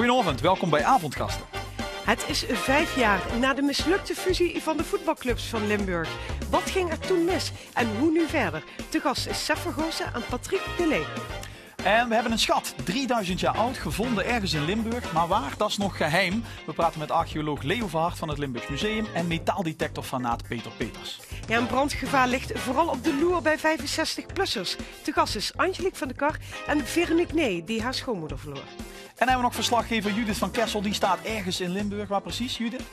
Goedenavond, welkom bij Avondgasten. Het is 5 jaar na de mislukte fusie van de voetbalclubs van Limburg. Wat ging er toen mis en hoe nu verder? Te gast is Sef Vergozen en Patrick de Lee. En we hebben een schat, 3000 jaar oud, gevonden ergens in Limburg. Maar waar, dat is nog geheim. We praten met archeoloog Leo Verhart van het Limburgs Museum en metaaldetectorfanaat Peter Peters. Ja, een brandgevaar ligt vooral op de loer bij 65-plussers. Te gast is Angelique van der Kar en Veronique Nee, die haar schoonmoeder verloor. En dan hebben we nog verslaggever Judith van Kessel, die staat ergens in Limburg. Waar precies, Judith?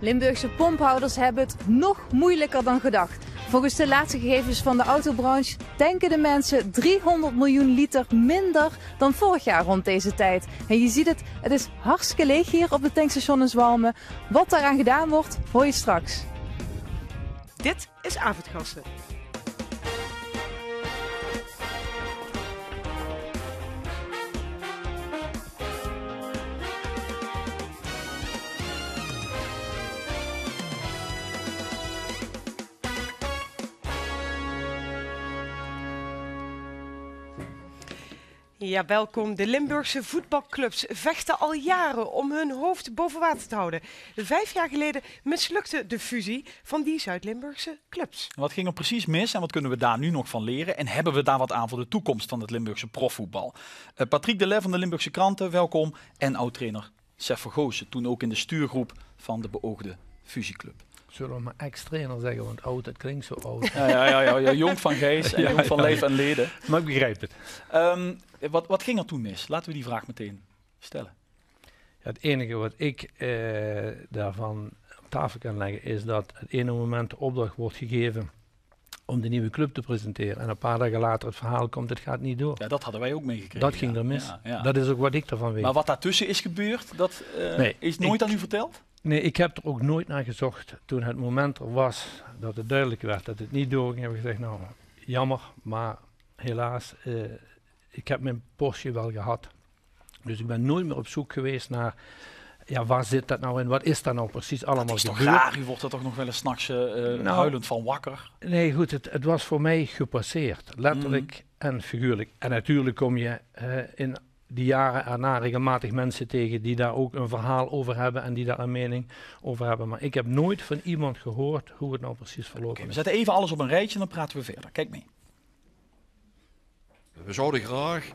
Limburgse pomphouders hebben het nog moeilijker dan gedacht. Volgens de laatste gegevens van de autobranche tanken de mensen 300 miljoen liter minder dan vorig jaar rond deze tijd. En je ziet het is hartstikke leeg hier op de tankstation in Zwalmen. Wat daaraan gedaan wordt, hoor je straks. Dit is Avondgasten. Ja, welkom. De Limburgse voetbalclubs vechten al jaren om hun hoofd boven water te houden. 5 jaar geleden mislukte de fusie van die Zuid-Limburgse clubs. Wat ging er precies mis en wat kunnen we daar nu nog van leren? En hebben we daar wat aan voor de toekomst van het Limburgse profvoetbal? Patrick de Lee van de Limburgse Kranten, welkom. En oud-trainer Sef Vergozen, toen ook in de stuurgroep van de beoogde fusieclub. Zullen we maar ex-trainer zeggen, want oud, het klinkt zo oud. Ja, jong van geest en jong van leven en leden. Maar ik begrijp het. Wat ging er toen mis? Laten we die vraag meteen stellen. Ja, het enige wat ik daarvan op tafel kan leggen is dat het ene moment de opdracht wordt gegeven om de nieuwe club te presenteren. En een paar dagen later het verhaal komt, het gaat niet door. Ja, dat hadden wij ook meegekregen. Dat ging er mis. Ja. Dat is ook wat ik ervan weet. Maar wat daartussen is gebeurd, dat is nooit aan u verteld? Nee, ik heb er ook nooit naar gezocht. Toen het moment er was dat het duidelijk werd dat het niet doorging, heb ik gezegd, nou, jammer, maar helaas, ik heb mijn portie wel gehad. Dus ik ben nooit meer op zoek geweest naar, ja, waar zit dat nou in? Wat is daar nou precies allemaal gebeurd? Dat is toch raar? U wordt er toch nog wel eens 's nachts huilend van wakker? Nee, goed, het was voor mij gepasseerd. Letterlijk en figuurlijk. En natuurlijk kom je in die jaren erna regelmatig mensen tegen die daar ook een verhaal over hebben en die daar een mening over hebben. Maar ik heb nooit van iemand gehoord hoe het nou precies verlopen is. We zetten even alles op een rijtje en dan praten we verder. Kijk mee. We zouden graag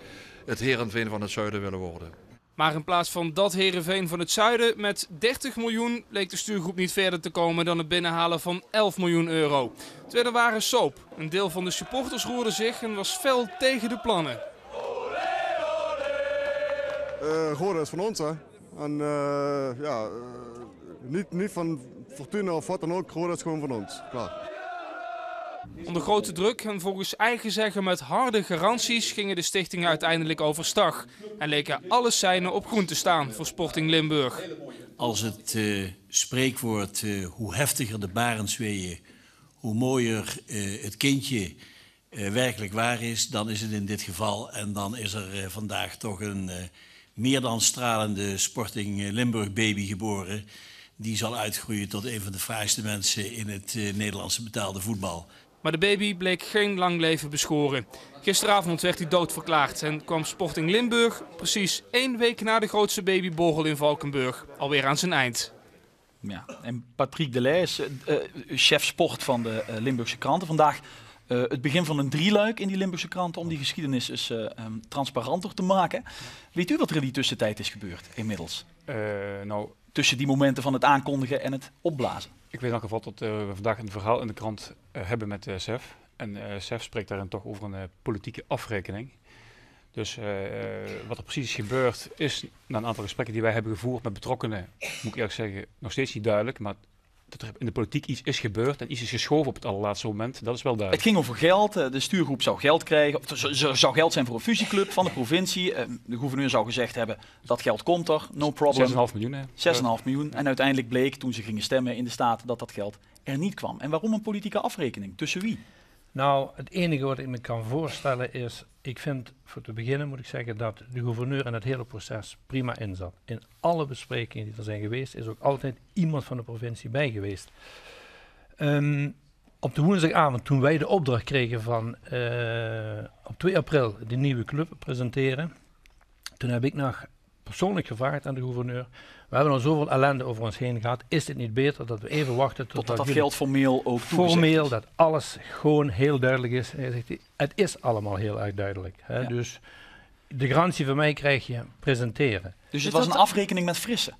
het Heerenveen van het Zuiden willen worden. Maar in plaats van dat Heerenveen van het Zuiden met 30 miljoen leek de stuurgroep niet verder te komen dan het binnenhalen van 11 miljoen euro. Het werd een ware soap. Een deel van de supporters roerde zich en was fel tegen de plannen. Goorden is van ons, hè. En niet van Fortuna of wat dan ook, Goorden is gewoon van ons. Klaar. Onder grote druk en volgens eigen zeggen met harde garanties gingen de stichtingen uiteindelijk overstag. En leken alle seinen op groen te staan voor Sporting Limburg. Als het spreekwoord hoe heftiger de barensweeën, hoe mooier het kindje werkelijk waar is, dan is het in dit geval. En dan is er vandaag toch een meer dan stralende Sporting Limburg baby geboren. Die zal uitgroeien tot een van de fraaiste mensen in het Nederlandse betaalde voetbal. Maar de baby bleek geen lang leven beschoren. Gisteravond werd hij doodverklaard en kwam Sporting Limburg precies 1 week na de grootste babyborrel in Valkenburg alweer aan zijn eind. Ja, en Patrick de Lee is chef sport van de Limburgse Kranten. Vandaag het begin van een drieluik in die Limburgse Kranten om die geschiedenis eens transparanter te maken. Weet u wat er in die tussentijd is gebeurd inmiddels? Tussen die momenten van het aankondigen en het opblazen. Ik weet in elk geval dat we vandaag een verhaal in de krant hebben met Sef. En Sef spreekt daarin toch over een politieke afrekening. Dus wat er precies is gebeurd is, na een aantal gesprekken die wij hebben gevoerd met betrokkenen, moet ik eerlijk zeggen, nog steeds niet duidelijk. Maar dat er in de politiek iets is gebeurd en iets is geschoven op het allerlaatste moment, dat is wel duidelijk. Het ging over geld, de stuurgroep zou geld krijgen, of er zou geld zijn voor een fusieclub van de provincie. De gouverneur zou gezegd hebben, dat geld komt er, no problem. 6,5 miljoen. 6,5 miljoen. En uiteindelijk bleek, toen ze gingen stemmen in de Staten, dat geld er niet kwam. En waarom een politieke afrekening? Tussen wie? Nou, het enige wat ik me kan voorstellen is, ik vind, voor te beginnen moet ik zeggen dat de gouverneur in het hele proces prima inzat. In alle besprekingen die er zijn geweest, is ook altijd iemand van de provincie bij geweest. Op de woensdagavond, toen wij de opdracht kregen van op 2 april de nieuwe club presenteren, toen heb ik nog persoonlijk gevraagd aan de gouverneur. We hebben al zoveel ellende over ons heen gehad. Is het niet beter dat we even wachten totdat dat geld formeel ook formeel is. Dat alles gewoon heel duidelijk is. En hij zegt, het is allemaal heel erg duidelijk. Hè? Ja. Dus de garantie van mij krijg je presenteren. Dus het was een afrekening met Frisse?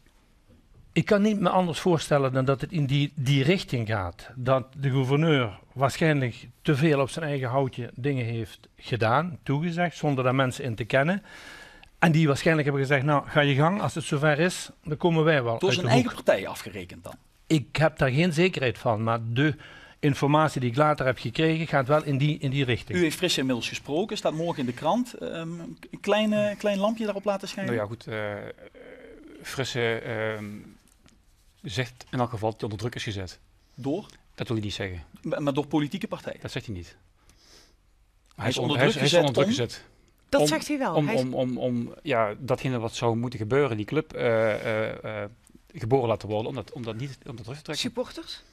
Ik kan niet me anders voorstellen dan dat het in die richting gaat. Dat de gouverneur waarschijnlijk te veel op zijn eigen houtje dingen heeft gedaan, toegezegd, zonder daar mensen in te kennen. En die waarschijnlijk hebben gezegd, nou ga je gang, als het zover is, dan komen wij wel. Door zijn eigen partij afgerekend dan? Ik heb daar geen zekerheid van, maar de informatie die ik later heb gekregen gaat wel in die richting. U heeft Frisse inmiddels gesproken, staat morgen in de krant. Een klein lampje daarop laten schijnen? Nou ja, goed. Frisse zegt in elk geval dat hij onder druk is gezet. Door? Dat wil hij niet zeggen. Maar door politieke partijen? Dat zegt hij niet. Hij is onder druk gezet. Dat zegt hij wel. Om datgene wat zou moeten gebeuren, die club geboren laten worden, om dat niet onder druk te trekken. Supporters?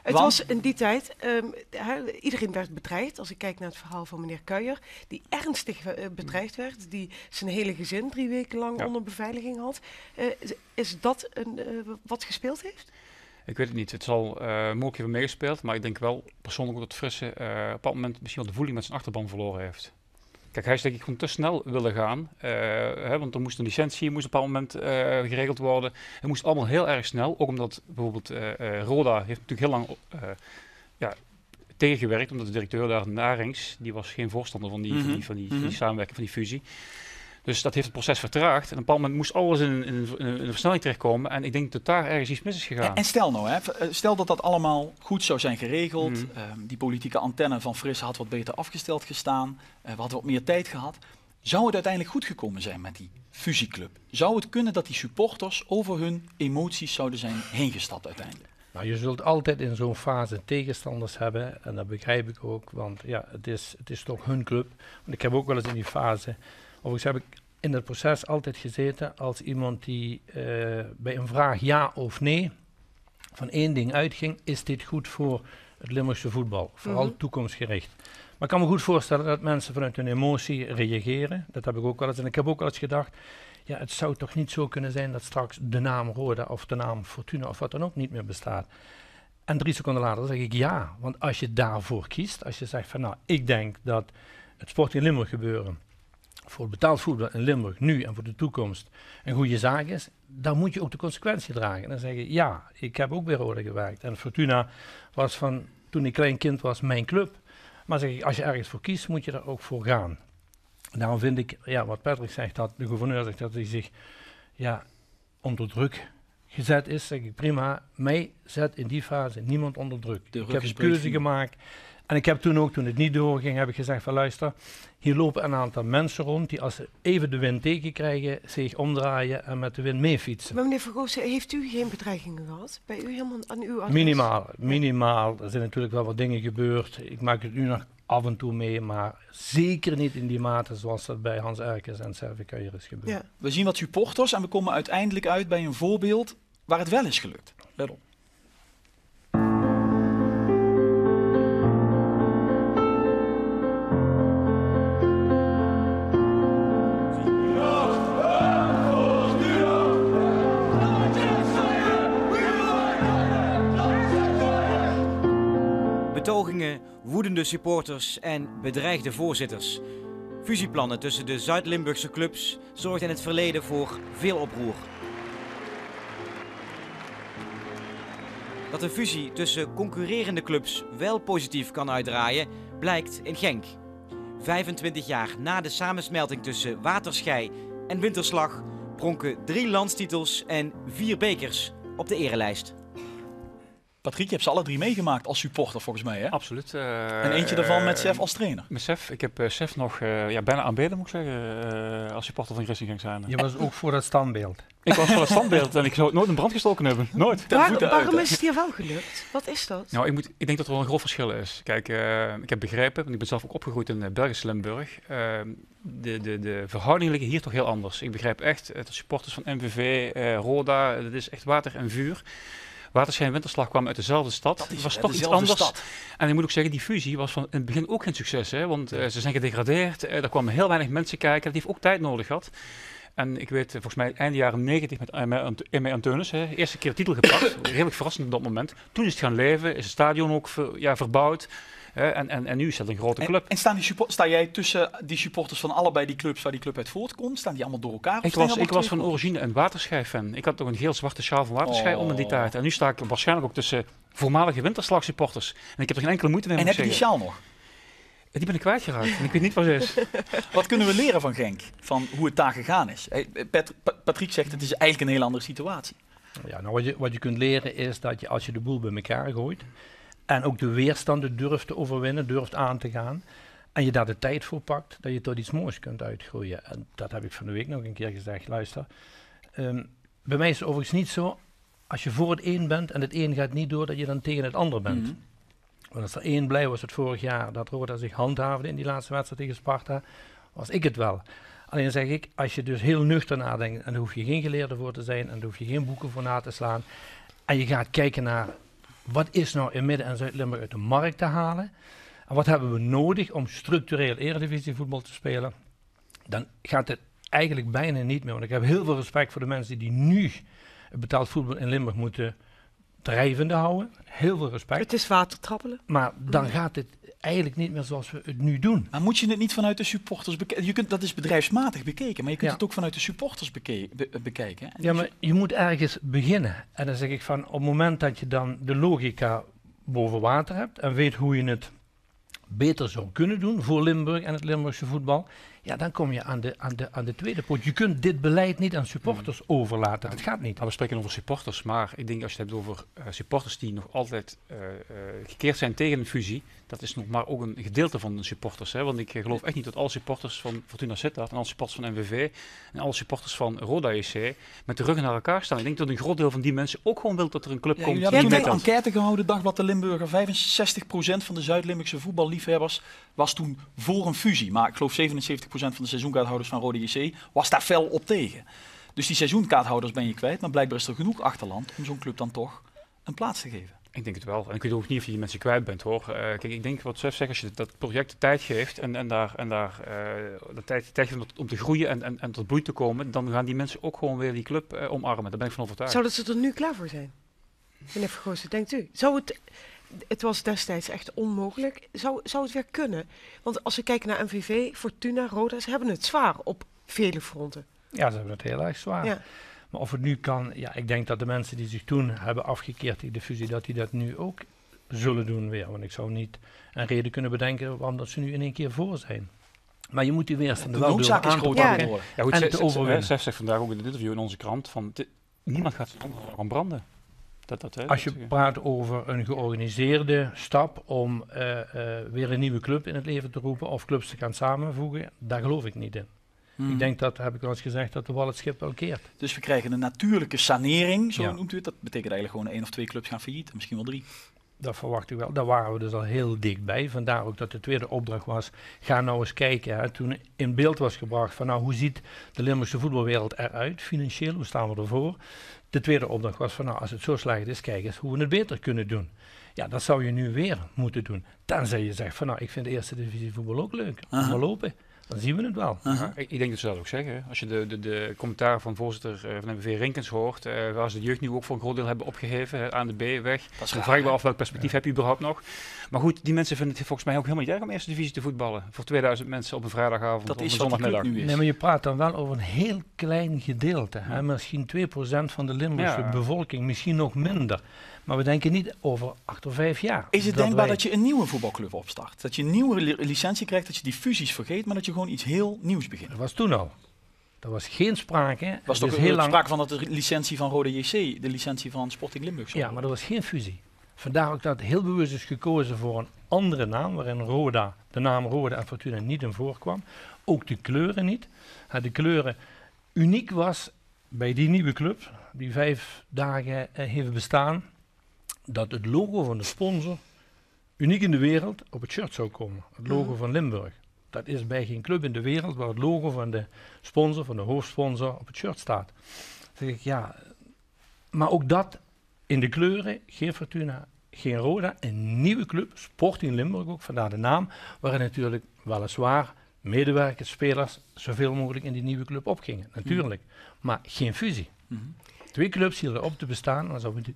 Het was in die tijd, iedereen werd bedreigd. Als ik kijk naar het verhaal van meneer Kuijer, die ernstig bedreigd werd, die zijn hele gezin 3 weken lang onder beveiliging had. Is dat wat gespeeld heeft? Ik weet het niet. Het zal mogelijk hebben meegespeeld, maar ik denk wel persoonlijk dat Frisse op dat moment misschien wel de voeling met zijn achterban verloren heeft. Kijk, hij is denk ik gewoon te snel willen gaan, want er moest een licentie op een bepaald moment geregeld worden. Het moest allemaal heel erg snel, ook omdat bijvoorbeeld Roda heeft natuurlijk heel lang tegengewerkt, omdat de directeur daar, Narings, die was geen voorstander van die samenwerking, van die fusie. Dus dat heeft het proces vertraagd. En op een bepaald moment moest alles in een versnelling terechtkomen. En ik denk dat daar ergens iets mis is gegaan. En stel nou, stel dat dat allemaal goed zou zijn geregeld. Die politieke antenne van Frisse had wat beter afgesteld gestaan. We hadden wat meer tijd gehad. Zou het uiteindelijk goed gekomen zijn met die fusieclub? Zou het kunnen dat die supporters over hun emoties zouden zijn heen gestapt uiteindelijk? Nou, je zult altijd in zo'n fase tegenstanders hebben. En dat begrijp ik ook. Want ja, het is toch hun club. Want ik heb ook wel eens in die fase... Overigens heb ik in het proces altijd gezeten als iemand die bij een vraag ja of nee van één ding uitging. Is dit goed voor het Limburgse voetbal? Vooral toekomstgericht. Maar ik kan me goed voorstellen dat mensen vanuit hun emotie reageren. Dat heb ik ook wel eens. En ik heb ook wel eens gedacht, ja, het zou toch niet zo kunnen zijn dat straks de naam Roda of de naam Fortuna of wat dan ook niet meer bestaat. En 3 seconden later zeg ik ja. Want als je daarvoor kiest, als je zegt van nou, ik denk dat het Sporting Limburg gebeuren voor het betaald voetbal in Limburg nu en voor de toekomst een goede zaak is, dan moet je ook de consequentie dragen. En dan zeg je, ja, ik heb ook bij Roda gewerkt. En Fortuna was van, toen ik klein kind was, mijn club. Maar zeg ik, als je ergens voor kiest, moet je er ook voor gaan. Daarom vind ik, ja, wat Patrick zegt, dat de gouverneur zegt dat hij zich onder druk gezet is, zeg ik prima. Mij zet in die fase niemand onder druk. Ik heb een keuze gemaakt. En ik heb toen het niet doorging, heb ik gezegd van luister, hier lopen een aantal mensen rond die als ze even de wind tegenkrijgen, zich omdraaien en met de wind meefietsen. Maar meneer Vergoosen, heeft u geen bedreigingen gehad bij u helemaal aan uw adres? Minimaal. Er zijn natuurlijk wel wat dingen gebeurd. Ik maak het nu nog af en toe mee, maar zeker niet in die mate zoals dat bij Hans Erkens en Serve Kuijer is gebeurd. Ja. We zien wat supporters en we komen uiteindelijk uit bij een voorbeeld waar het wel is gelukt. Let op. Betogingen, woedende supporters en bedreigde voorzitters. Fusieplannen tussen de Zuid-Limburgse clubs zorgden in het verleden voor veel oproer. Dat een fusie tussen concurrerende clubs wel positief kan uitdraaien, blijkt in Genk. 25 jaar na de samensmelting tussen Waterschei en Winterslag pronken 3 landstitels en 4 bekers op de erelijst. Patrick, je hebt ze alle 3 meegemaakt als supporter volgens mij, hè? Absoluut. En eentje daarvan met Sef als trainer. Met Sef. Ik heb Sef nog bijna aanbeden, moet ik zeggen, als supporter van Racing Genk zijn. Je was ook voor het standbeeld. Ik was voor het standbeeld en ik zou het nooit in brand gestoken hebben. Nooit. Waarom is het hier wel gelukt? Wat is dat? Nou, ik denk dat er wel een groot verschil is. Kijk, ik heb begrepen, want ik ben zelf ook opgegroeid in Belgisch Limburg. De verhoudingen liggen hier toch heel anders. Ik begrijp echt, de supporters van MVV, Roda, dat is echt water en vuur. Waterschei en Winterslag kwamen uit dezelfde stad. Het was toch iets anders. Stad. En ik moet ook zeggen, die fusie was van in het begin ook geen succes. Hè? Want ze zijn gedegradeerd. Er kwamen heel weinig mensen kijken. Dat heeft ook tijd nodig gehad. En ik weet, volgens mij eind jaren 90 met Emmy Anteunis, eerste keer titel gepakt. Redelijk verrassend op dat moment. Toen is het gaan leven, is het stadion ook verbouwd. En nu is dat een grote club. En sta jij tussen die supporters van allebei die clubs waar die club uit voortkomt? Staan die allemaal door elkaar? Ik was van origine een Waterschei-fan. Ik had toch een geel-zwarte sjaal van Waterschei onder die tijd. En nu sta ik waarschijnlijk ook tussen voormalige Winterslag supporters. En ik heb er geen enkele moeite mee. En heb je die sjaal nog? Die ben ik kwijtgeraakt en ik weet niet waar ze is. Wat kunnen we leren van Genk? Van hoe het daar gegaan is? Patrick zegt het is eigenlijk een heel andere situatie. Ja, nou wat je kunt leren is dat je als je de boel bij elkaar gooit en ook de weerstanden durft te overwinnen, durft aan te gaan en je daar de tijd voor pakt, dat je tot iets moois kunt uitgroeien. En dat heb ik van de week nog een keer gezegd. Luister, bij mij is het overigens niet zo, als je voor het een bent en het een gaat niet door, dat je dan tegen het ander bent. Mm-hmm. Want als er één blij was het vorig jaar dat Roda zich handhaafde in die laatste wedstrijd tegen Sparta, was ik het wel. Alleen zeg ik, als je dus heel nuchter nadenkt, en daar hoef je geen geleerde voor te zijn, en daar hoef je geen boeken voor na te slaan, en je gaat kijken naar, wat is nou in Midden- en Zuid-Limburg uit de markt te halen, en wat hebben we nodig om structureel eredivisievoetbal te spelen, dan gaat het eigenlijk bijna niet meer. Want ik heb heel veel respect voor de mensen die nu betaald voetbal in Limburg moeten drijvende houden. Heel veel respect. Het is watertrappelen. Maar dan gaat het eigenlijk niet meer zoals we het nu doen. Maar moet je het niet vanuit de supporters bekijken? Dat is bedrijfsmatig bekeken, maar je kunt het ook vanuit de supporters bekijken. Hè? Ja, maar je moet ergens beginnen. En dan zeg ik van, op het moment dat je dan de logica boven water hebt en weet hoe je het beter zou kunnen doen voor Limburg en het Limburgse voetbal, ja, dan kom je aan de tweede poot. Je kunt dit beleid niet aan supporters overlaten. Dat gaat niet. Nou, we spreken over supporters, maar ik denk als je het hebt over supporters die nog altijd gekeerd zijn tegen een fusie, dat is nog maar ook een gedeelte van de supporters. Hè? Want ik geloof echt niet dat alle supporters van Fortuna Sittard en alle supporters van MVV en alle supporters van Roda JC met de ruggen naar elkaar staan. Ik denk dat een groot deel van die mensen ook gewoon wil dat er een club komt. Je hebt toen een enquête gehouden, Dagblad de Limburger. 65% van de Zuid-Limburgse voetballiefhebbers was toen voor een fusie. Maar ik geloof 77% van de seizoenkaarthouders van Roda JC was daar fel op tegen. Dus die seizoenkaarthouders ben je kwijt, maar blijkbaar is er genoeg achterland om zo'n club dan toch een plaats te geven. Ik denk het wel. En ik weet ook niet of je die mensen kwijt bent, hoor. Kijk, ik denk wat Sef zegt, als je dat project de tijd geeft en daar de tijd geeft om te groeien en tot bloei te komen, dan gaan die mensen ook gewoon weer die club omarmen. Daar ben ik van overtuigd. Zouden ze er nu klaar voor zijn? Meneer Vergoosen, denkt u? Het was destijds echt onmogelijk. Zou het weer kunnen? Want als we kijken naar MVV, Fortuna, Roda, ze hebben het zwaar op vele fronten. Ja, ze hebben het heel erg zwaar. Ja. Maar of het nu kan, ja, ik denk dat de mensen die zich toen hebben afgekeerd tegen de fusie, dat die dat nu ook zullen doen weer. Want ik zou niet een reden kunnen bedenken waarom dat ze nu in één keer voor zijn. Maar je moet die weerstand wel durven aan te pakken en te overwinnen. Sef zegt vandaag ook in het interview in onze krant, van niemand gaat gaan branden. Als je praat over een georganiseerde stap om weer een nieuwe club in het leven te roepen of clubs te gaan samenvoegen, daar geloof ik niet in. Ik denk dat, heb ik wel eens gezegd, dat de wal het schip wel keert. Dus we krijgen een natuurlijke sanering, zo noemt u het. Dat betekent eigenlijk gewoon 1 of 2 clubs gaan failliet, misschien wel 3. Dat verwacht ik wel. Daar waren we dus al heel dichtbij. Vandaar ook dat de tweede opdracht was, ga nou eens kijken. Hè, toen in beeld was gebracht van, nou, hoe ziet de Limburgse voetbalwereld eruit, financieel, hoe staan we ervoor? De tweede opdracht was van, nou, als het zo slecht is, kijk eens hoe we het beter kunnen doen. Ja, dat zou je nu weer moeten doen. Tenzij je zegt van, nou, ik vind de eerste divisie voetbal ook leuk. Laten we lopen. Dan zien we het wel. Ik denk dat ze dat ook zeggen. Als je de commentaar van voorzitter van MVV Rinkens hoort, waar ze de jeugd nu ook voor een groot deel hebben opgegeven, aan de B-weg. Dan vraag ik me af welk perspectief heb je überhaupt nog. Maar goed, die mensen vinden het volgens mij ook helemaal niet erg om eerste divisie te voetballen. Voor 2000 mensen op een vrijdagavond of een zondagmiddag. Nee, maar je praat dan wel over een heel klein gedeelte. Hè? Misschien 2% van de Limburgse bevolking, misschien nog minder. Maar we denken niet over 8 of 5 jaar. Is het denkbaar dat je een nieuwe voetbalclub opstart? Dat je een nieuwe licentie krijgt, dat je die fusies vergeet, maar dat je gewoon iets heel nieuws begint? Dat was toen al. Er was geen sprake. Er was toch heel lang sprake van dat de licentie van Roda JC, de licentie van Sporting Limburg. Ja, maar er was geen fusie. Vandaar ook dat heel bewust is gekozen voor een andere naam, waarin Roda, de naam Roda en Fortuna niet in voorkwam. Ook de kleuren niet. De kleuren uniek was bij die nieuwe club, die 5 dagen heeft bestaan, dat het logo van de sponsor uniek in de wereld op het shirt zou komen. Het logo van Limburg. Dat is bij geen club in de wereld waar het logo van de sponsor, van de hoofdsponsor, op het shirt staat. Dan zeg ik, ja, maar ook dat in de kleuren, geen Fortuna, geen Roda, een nieuwe club, Sporting Limburg ook, vandaar de naam, waarin natuurlijk weliswaar medewerkers, spelers, zoveel mogelijk in die nieuwe club opgingen. Natuurlijk. Maar geen fusie. 2 clubs hielden op te bestaan, dan zou een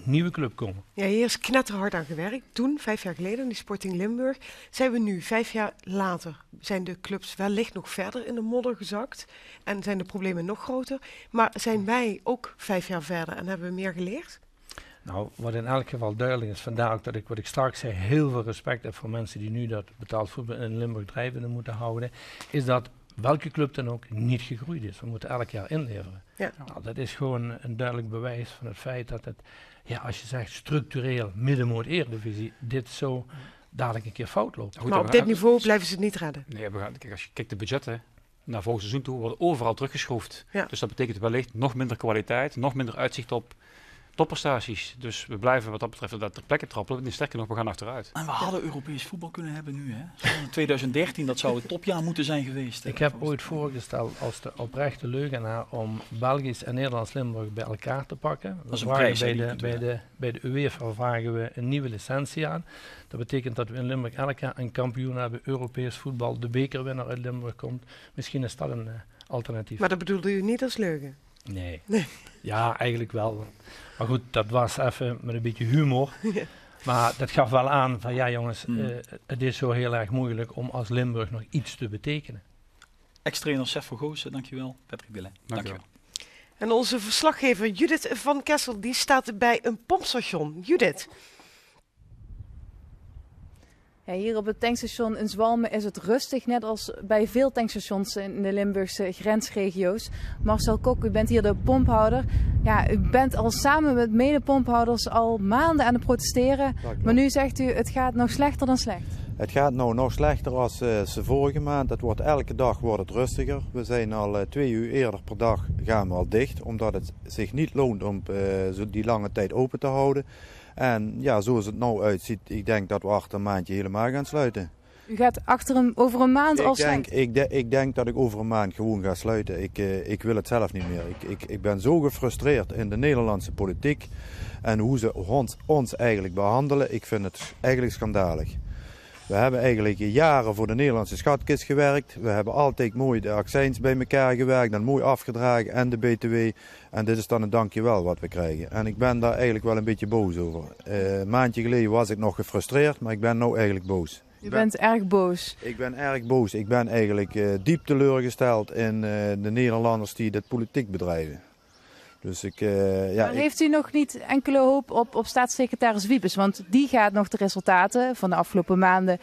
nieuwe club komen. Ja, hier is knetterhard aan gewerkt. Toen, 5 jaar geleden, in die Sporting Limburg. Zijn we nu, 5 jaar later, zijn de clubs wellicht nog verder in de modder gezakt. En zijn de problemen nog groter. Maar zijn wij ook 5 jaar verder en hebben we meer geleerd? Nou, wat in elk geval duidelijk is, vandaar ook dat ik, wat ik straks zei, heel veel respect heb voor mensen die nu dat betaald voetbal in Limburg drijvende moeten houden, is dat welke club dan ook niet gegroeid is. We moeten elk jaar inleveren. Ja. Nou, dat is gewoon een duidelijk bewijs van het feit dat het, ja, als je zegt structureel middenmoot Eredivisie, dit zo dadelijk een keer fout loopt. Goed, maar op dit niveau blijven ze het niet redden. Nee, kijk, als je kijkt de budgetten naar volgend seizoen toe, worden overal teruggeschroefd. Ja. Dus dat betekent wellicht nog minder kwaliteit, nog minder uitzicht op topprestaties. Dus we blijven wat dat betreft dat ter plekke trappelen. Nee, sterker nog, we gaan achteruit. En we hadden Europees voetbal kunnen hebben nu. Hè? In 2013, dat zou het topjaar moeten zijn geweest. Ik heb ooit voorgesteld als de oprechte leugenaar om Belgisch en Nederlands Limburg bij elkaar te pakken. Dat is een prijs, bij de UEFA vragen we een nieuwe licentie aan. Dat betekent dat we in Limburg elk jaar een kampioen hebben, Europees voetbal, de bekerwinnaar uit Limburg komt. Misschien is dat een alternatief. Maar dat bedoelde u niet als leugen? Nee. Ja, eigenlijk wel. Maar goed, dat was even met een beetje humor. Ja. Maar dat gaf wel aan van ja jongens, het is zo heel erg moeilijk om als Limburg nog iets te betekenen. Ex-trainer Sef van Goossen, dankjewel. Patrick Delain, dankjewel. En onze verslaggever Judith van Kessel, die staat bij een pompstation. Judith. Ja, hier op het tankstation in Zwalmen is het rustig, net als bij veel tankstations in de Limburgse grensregio's. Marcel Kok, u bent hier de pomphouder. Ja, u bent al samen met medepomphouders al maanden aan het protesteren. Maar nu zegt u, het gaat nog slechter dan slecht. Het gaat nou nog slechter als vorige maand. Elke dag wordt het rustiger. We zijn al 2 uur eerder per dag gaan we al dicht, omdat het zich niet loont om die lange tijd open te houden. En ja, zoals het nou uitziet, ik denk dat we achter een maandje helemaal gaan sluiten. U gaat over een maand al sluiten? Ik denk dat ik over een maand gewoon ga sluiten. Ik wil het zelf niet meer. Ik ben zo gefrustreerd in de Nederlandse politiek en hoe ze ons eigenlijk behandelen. Ik vind het eigenlijk schandalig. We hebben eigenlijk jaren voor de Nederlandse schatkist gewerkt. We hebben altijd mooi de accijns bij elkaar gewerkt, dan mooi afgedragen en de BTW. En dit is dan een dankjewel wat we krijgen. En ik ben daar eigenlijk wel een beetje boos over. Een maandje geleden was ik nog gefrustreerd, maar ik ben nu eigenlijk boos. U bent erg boos? Ik ben erg boos. Ik ben eigenlijk diep teleurgesteld in de Nederlanders die dit politiek bedrijven. Dus maar heeft u nog niet enkele hoop op staatssecretaris Wiebes? Want die gaat nog de resultaten van de afgelopen maanden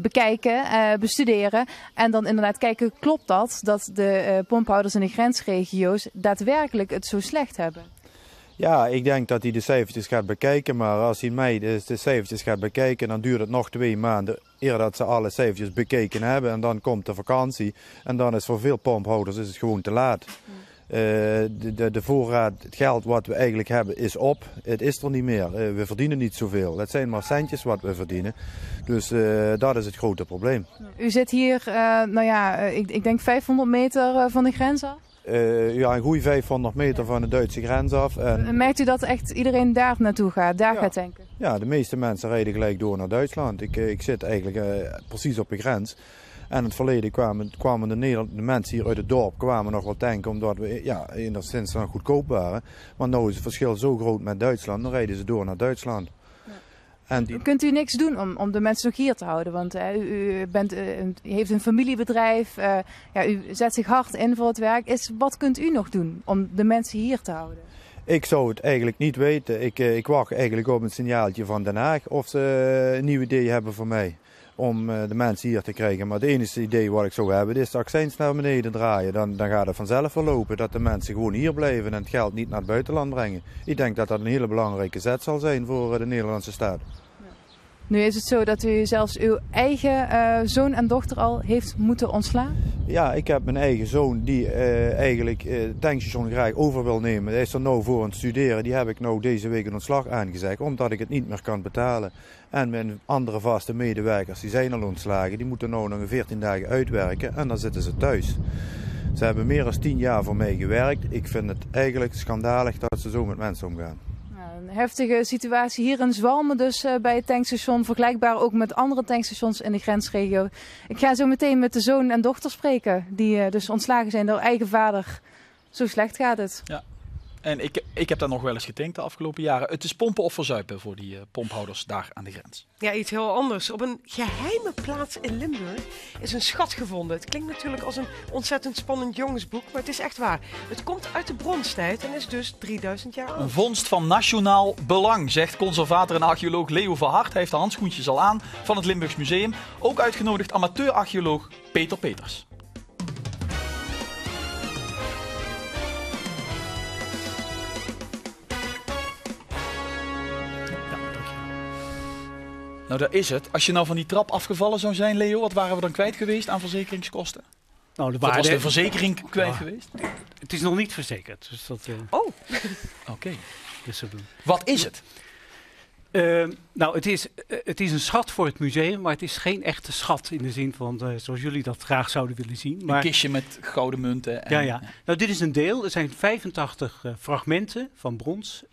bekijken, bestuderen. En dan inderdaad kijken, klopt dat de pomphouders in de grensregio's daadwerkelijk het zo slecht hebben? Ja, ik denk dat hij de cijfertjes gaat bekijken. Maar als hij in mei de cijfertjes gaat bekijken, dan duurt het nog 2 maanden eer dat ze alle cijfertjes bekeken hebben. En dan komt de vakantie. En dan is voor veel pomphouders is het gewoon te laat. De voorraad, het geld wat we eigenlijk hebben is op. Het is er niet meer. We verdienen niet zoveel. Het zijn maar centjes wat we verdienen. Dus dat is het grote probleem. U zit hier, ik denk 500 meter van de grens af? Ja, een goede 500 meter van de Duitse grens af. En merkt u dat echt iedereen daar naartoe gaat, gaat tanken? Ja, de meeste mensen rijden gelijk door naar Duitsland. Ik zit eigenlijk precies op de grens. En in het verleden kwamen de mensen hier uit het dorp nog wel tanken, omdat we enigszins dan goedkoop waren. Maar nu is het verschil zo groot met Duitsland, dan rijden ze door naar Duitsland. Ja. En kunt u niks doen om de mensen nog hier te houden? Want u heeft een familiebedrijf, u zet zich hard in voor het werk. Wat kunt u nog doen om de mensen hier te houden? Ik zou het eigenlijk niet weten. Ik wacht eigenlijk op een signaaltje van Den Haag of ze een nieuw idee hebben voor mij. Om de mensen hier te krijgen. Maar het enige idee wat ik zou hebben is de accijns naar beneden draaien. Dan gaat het vanzelf wel lopen dat de mensen gewoon hier blijven en het geld niet naar het buitenland brengen. Ik denk dat dat een hele belangrijke zet zal zijn voor de Nederlandse staat. Nu is het zo dat u zelfs uw eigen zoon en dochter al heeft moeten ontslaan? Ja, ik heb mijn eigen zoon die eigenlijk het tankstation graag over wil nemen. Hij is er nou voor aan het studeren. Die heb ik nou deze week een ontslag aangezegd, omdat ik het niet meer kan betalen. En mijn andere vaste medewerkers die zijn al ontslagen. Die moeten nou nog 14 dagen uitwerken en dan zitten ze thuis. Ze hebben meer dan 10 jaar voor mij gewerkt. Ik vind het eigenlijk schandalig dat ze zo met mensen omgaan. Een heftige situatie hier in Zwalmen dus bij het tankstation. Vergelijkbaar ook met andere tankstations in de grensregio. Ik ga zo meteen met de zoon en dochter spreken. Die dus ontslagen zijn door eigen vader. Zo slecht gaat het. Ja. En ik heb daar nog wel eens getankt de afgelopen jaren. Het is pompen of verzuipen voor die pomphouders daar aan de grens. Ja, iets heel anders. Op een geheime plaats in Limburg is een schat gevonden. Het klinkt natuurlijk als een ontzettend spannend jongensboek, maar het is echt waar. Het komt uit de bronstijd en is dus 3000 jaar oud. Een vondst van nationaal belang, zegt conservator en archeoloog Leo Verhart. Hij heeft de handschoentjes al aan van het Limburgs Museum. Ook uitgenodigd amateur-archeoloog Peter Peters. Nou, daar is het. Als je nou van die trap afgevallen zou zijn, Leo, wat waren we dan kwijt geweest aan verzekeringskosten? Nou, Wat was de verzekering kwijt geweest? Het is nog niet verzekerd. Dus dat, Oké. Dus doen. Wat is het? Nou, het is een schat voor het museum, maar het is geen echte schat in de zin van zoals jullie dat graag zouden willen zien. Maar, een kistje met gouden munten. En, ja. Nou, dit is een deel. Er zijn 85 fragmenten van brons.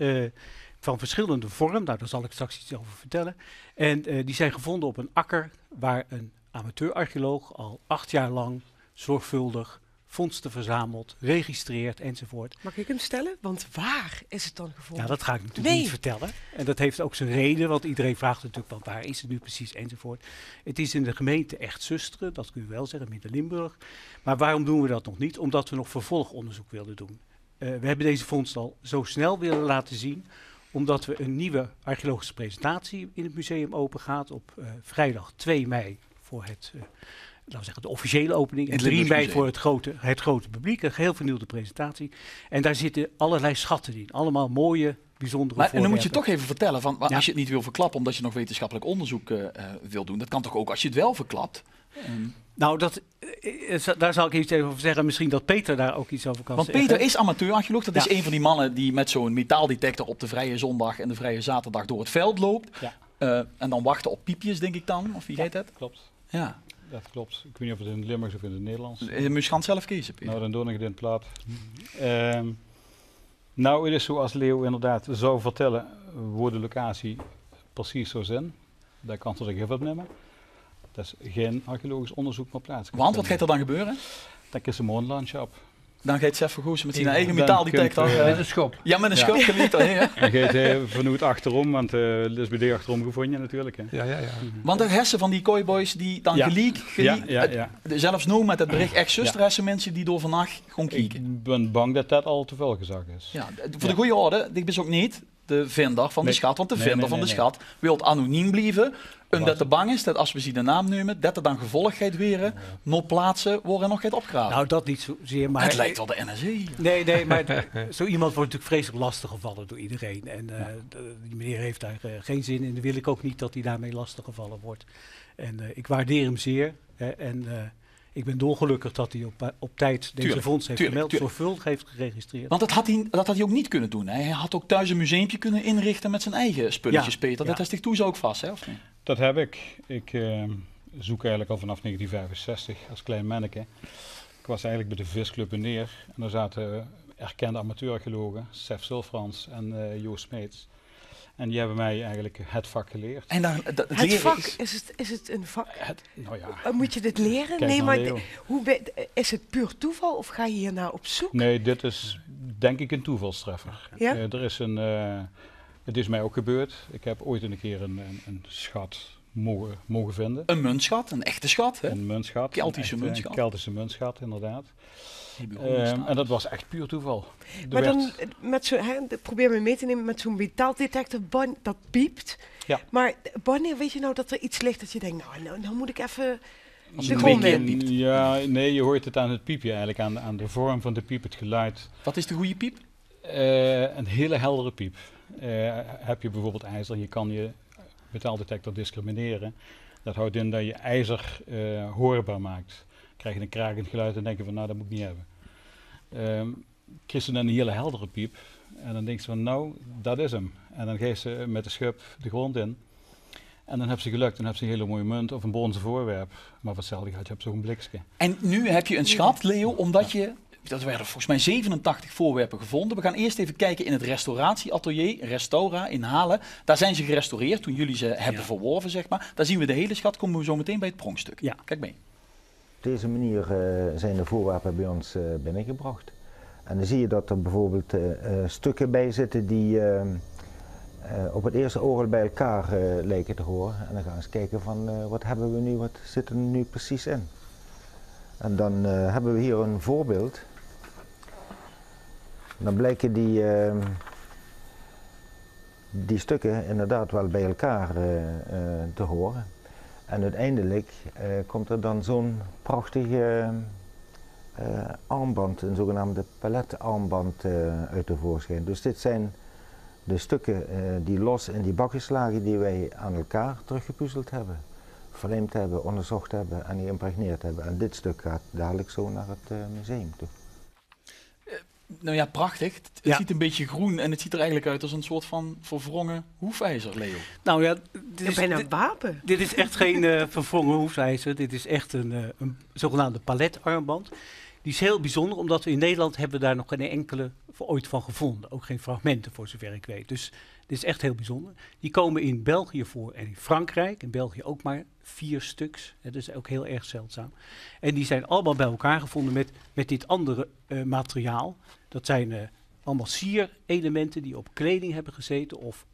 Van verschillende vorm, nou, daar zal ik straks iets over vertellen. En die zijn gevonden op een akker waar een amateur-archeoloog al 8 jaar lang zorgvuldig vondsten verzamelt, registreert enzovoort. Mag ik hem stellen? Want waar is het dan gevonden? Ja, dat ga ik natuurlijk niet vertellen. En dat heeft ook zijn reden, want iedereen vraagt natuurlijk van waar is het nu precies enzovoort. Het is in de gemeente Echt Susteren, dat kun je wel zeggen, Midden-Limburg. Maar waarom doen we dat nog niet? Omdat we nog vervolgonderzoek willen doen. We hebben deze vondst al zo snel willen laten zien, omdat we een nieuwe archeologische presentatie in het museum open gaat op vrijdag 2 mei voor laten we zeggen, de officiële opening. En 3 mei voor het grote publiek. Een geheel vernieuwde presentatie. En daar zitten allerlei schatten in. Allemaal mooie, bijzondere voorwerpen. En dan moet je toch even vertellen, van, als je het niet wil verklappen omdat je nog wetenschappelijk onderzoek wil doen. Dat kan toch ook als je het wel verklapt? Nou, daar zal ik iets over zeggen. Misschien dat Peter daar ook iets over kan zeggen. Want Peter is amateur-archeoloog. Dat is een van die mannen die met zo'n metaaldetector op de vrije zondag en de vrije zaterdag door het veld loopt. Ja. En dan wachten op piepjes, denk ik dan. Of wie heet dat? Klopt. Ja. Dat klopt. Ik weet niet of het in het Limburgs of in het Nederlands. Je gaat zelf kiezen, Peter. Nou, dan doe ik het in het plaat. Nou, het is zoals Leo inderdaad zou vertellen, waar de locatie precies zou zijn. Daar kan ze zich op nemen. Dat is geen archeologisch onderzoek maar plaats. Want, wat gaat er dan gebeuren? Dan is een mondlandschap. Dan ga je het zelf vergozen met zijn eigen metaaldetector. Met een schop. Ja, met een schop. Ja. Dan ga je het vernoemd achterom, want het is bij die achterom gevonden natuurlijk. Hè. Ja. Want de hersen van die kooiboys die dan zelfs nu met het bericht Echt Susteren mensen die door vannacht gewoon kijken. Ik ben bang dat dat al te veel gezegd is. Ja, voor de goede orde, dit is ook niet de vinder van de schat, want de vinder van de schat wil anoniem blijven. Omdat de bang is dat als we ze de naam nemen, dat er dan gevolg gaat weren, nog plaatsen worden nog gaat opgraven. Nou, dat niet zozeer, maar... Het lijkt wel de NSE. Nee, maar zo iemand wordt natuurlijk vreselijk lastiggevallen door iedereen. En die meneer heeft daar geen zin in. Dan wil ik ook niet dat hij daarmee lastiggevallen wordt. En ik waardeer hem zeer. Ik ben dolgelukkig dat hij op tijd deze vondst heeft gemeld, zorgvuldig heeft geregistreerd. Want dat had hij ook niet kunnen doen. Hè? Hij had ook thuis een museumpje kunnen inrichten met zijn eigen spulletjes, Peter. Dat is zich toen zo ook vast, hè? Of niet? Dat heb ik. Ik zoek eigenlijk al vanaf 1965 als klein manneke. Ik was eigenlijk bij de visclub in Neer. En daar zaten erkende amateurarcheologen, Sef Silfrans en Joost Smeets. En die hebben mij eigenlijk het vak geleerd. En het vak, is het een vak? Nou ja. Moet je dit leren? Kijk, nee, maar is het puur toeval of ga je hiernaar op zoek? Nee, dit is denk ik een toevalstreffer. Ja? Het is mij ook gebeurd. Ik heb ooit een keer een schat mogen vinden. Een muntschat, een echte schat, hè? Een muntschat. Keltische muntschat. Een Keltische muntschat, inderdaad. En dat was echt puur toeval. Maar dan, probeer me mee te nemen met zo'n metaaldetector, dat piept. Ja. Maar wanneer weet je nou dat er iets ligt dat je denkt, nou moet ik even de grond in? Ja, nee, je hoort het aan het piepje eigenlijk, aan de vorm van de piep, het geluid. Wat is de goede piep? Een hele heldere piep. Heb je bijvoorbeeld ijzer, je kan je metaaldetector discrimineren. Dat houdt in dat je ijzer hoorbaar maakt. Krijg je een krakend geluid en denk je van nou, dat moet ik niet hebben. Krijg je dan een hele heldere piep en dan denk je van nou, dat is hem. En dan geeft ze met de schub de grond in. En dan heb ze gelukt, dan heb ze een hele mooie munt of een bronzen voorwerp. Maar wat hetzelfde gaat, je hebt zo'n blikske. En nu heb je een schat, Leo, omdat je er werden volgens mij 87 voorwerpen gevonden. We gaan eerst even kijken in het restauratieatelier, Restaura in Halen. Daar zijn ze gerestaureerd toen jullie ze hebben verworven, zeg maar. Daar zien we de hele schat, komen we zo meteen bij het pronkstuk. Ja. Kijk mee. Op deze manier zijn de voorwerpen bij ons binnengebracht. En dan zie je dat er bijvoorbeeld stukken bij zitten die op het eerste oog bij elkaar lijken te horen. En dan gaan we eens kijken van wat hebben we nu, wat zit er nu precies in. En dan hebben we hier een voorbeeld. Dan blijken die stukken inderdaad wel bij elkaar te horen. En uiteindelijk komt er dan zo'n prachtige armband, een zogenaamde paletarmband uit tevoorschijn. Dus dit zijn de stukken die los in die bakjes lagen die wij aan elkaar teruggepuzzeld hebben, verlijmd hebben, onderzocht hebben en geïmpregneerd hebben. En dit stuk gaat dadelijk zo naar het museum toe. Nou ja, prachtig. Het ziet een beetje groen en het ziet er eigenlijk uit als een soort van verwrongen hoefijzer, Leo. Nou ja, dit is bijna een wapen. Dit is echt geen verwrongen hoefijzer. Dit is echt een zogenaamde paletarmband. Die is heel bijzonder, omdat we in Nederland hebben daar nog geen enkele ooit van gevonden. Ook geen fragmenten, voor zover ik weet. Dus dit is echt heel bijzonder. Die komen in België voor en in Frankrijk. In België ook maar 4 stuks. Dat is ook heel erg zeldzaam. En die zijn allemaal bij elkaar gevonden met dit andere materiaal. Dat zijn allemaal sierelementen die op kleding hebben gezeten of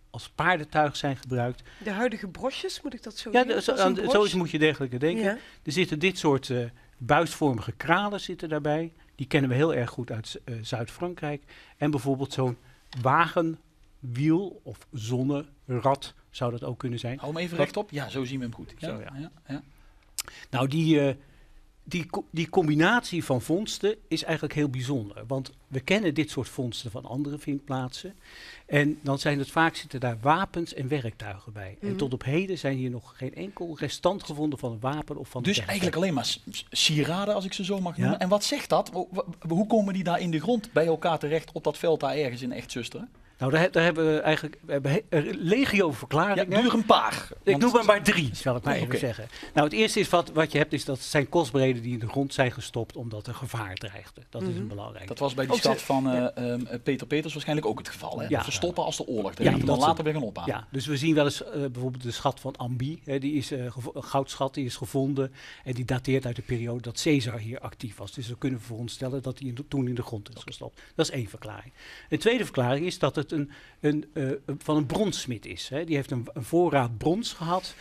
als paardentuig zijn gebruikt. De huidige brosjes, moet ik dat zo zien? Ja, zo moet je dergelijke denken. Ja. Er zitten dit soort buisvormige kralen zitten daarbij. Die kennen we heel erg goed uit Zuid-Frankrijk. En bijvoorbeeld zo'n wagenwiel of zonnerad zou dat ook kunnen zijn. Hou hem even rechtop. Ja, zo zien we hem goed. Ja, zo, ja. Ja. Nou, die combinatie van vondsten is eigenlijk heel bijzonder. Want we kennen dit soort vondsten van andere vindplaatsen. En dan zijn het vaak zitten daar wapens en werktuigen bij. En tot op heden zijn hier nog geen enkel restant gevonden van een wapen of van een Dus eigenlijk alleen maar sieraden, als ik ze zo mag noemen. Ja. En wat zegt dat? Hoe komen die daar in de grond bij elkaar terecht op dat veld daar ergens in Echt-Zusteren? Nou, daar hebben we eigenlijk legio verklaringen. Ja, duur een paar. Ik noem er maar 3, zal ik maar even zeggen. Nou, het eerste is wat je hebt, is dat zijn kostbreden die in de grond zijn gestopt omdat er gevaar dreigde. Dat is een belangrijk. Dat was bij die schat van Peter Peters waarschijnlijk ook het geval. Hè? Ja. Verstoppen als de oorlog dreigt en dan later weer gaan ophalen. Ja, dus we zien wel eens bijvoorbeeld de schat van Ambi. Die is een goudschat, die is gevonden en die dateert uit de periode dat Caesar hier actief was. Dus we kunnen veronderstellen dat hij toen in de grond is gestopt. Dat is 1 verklaring. Een tweede verklaring is dat het van een bronsmid is. Hè. Die heeft een voorraad brons gehad,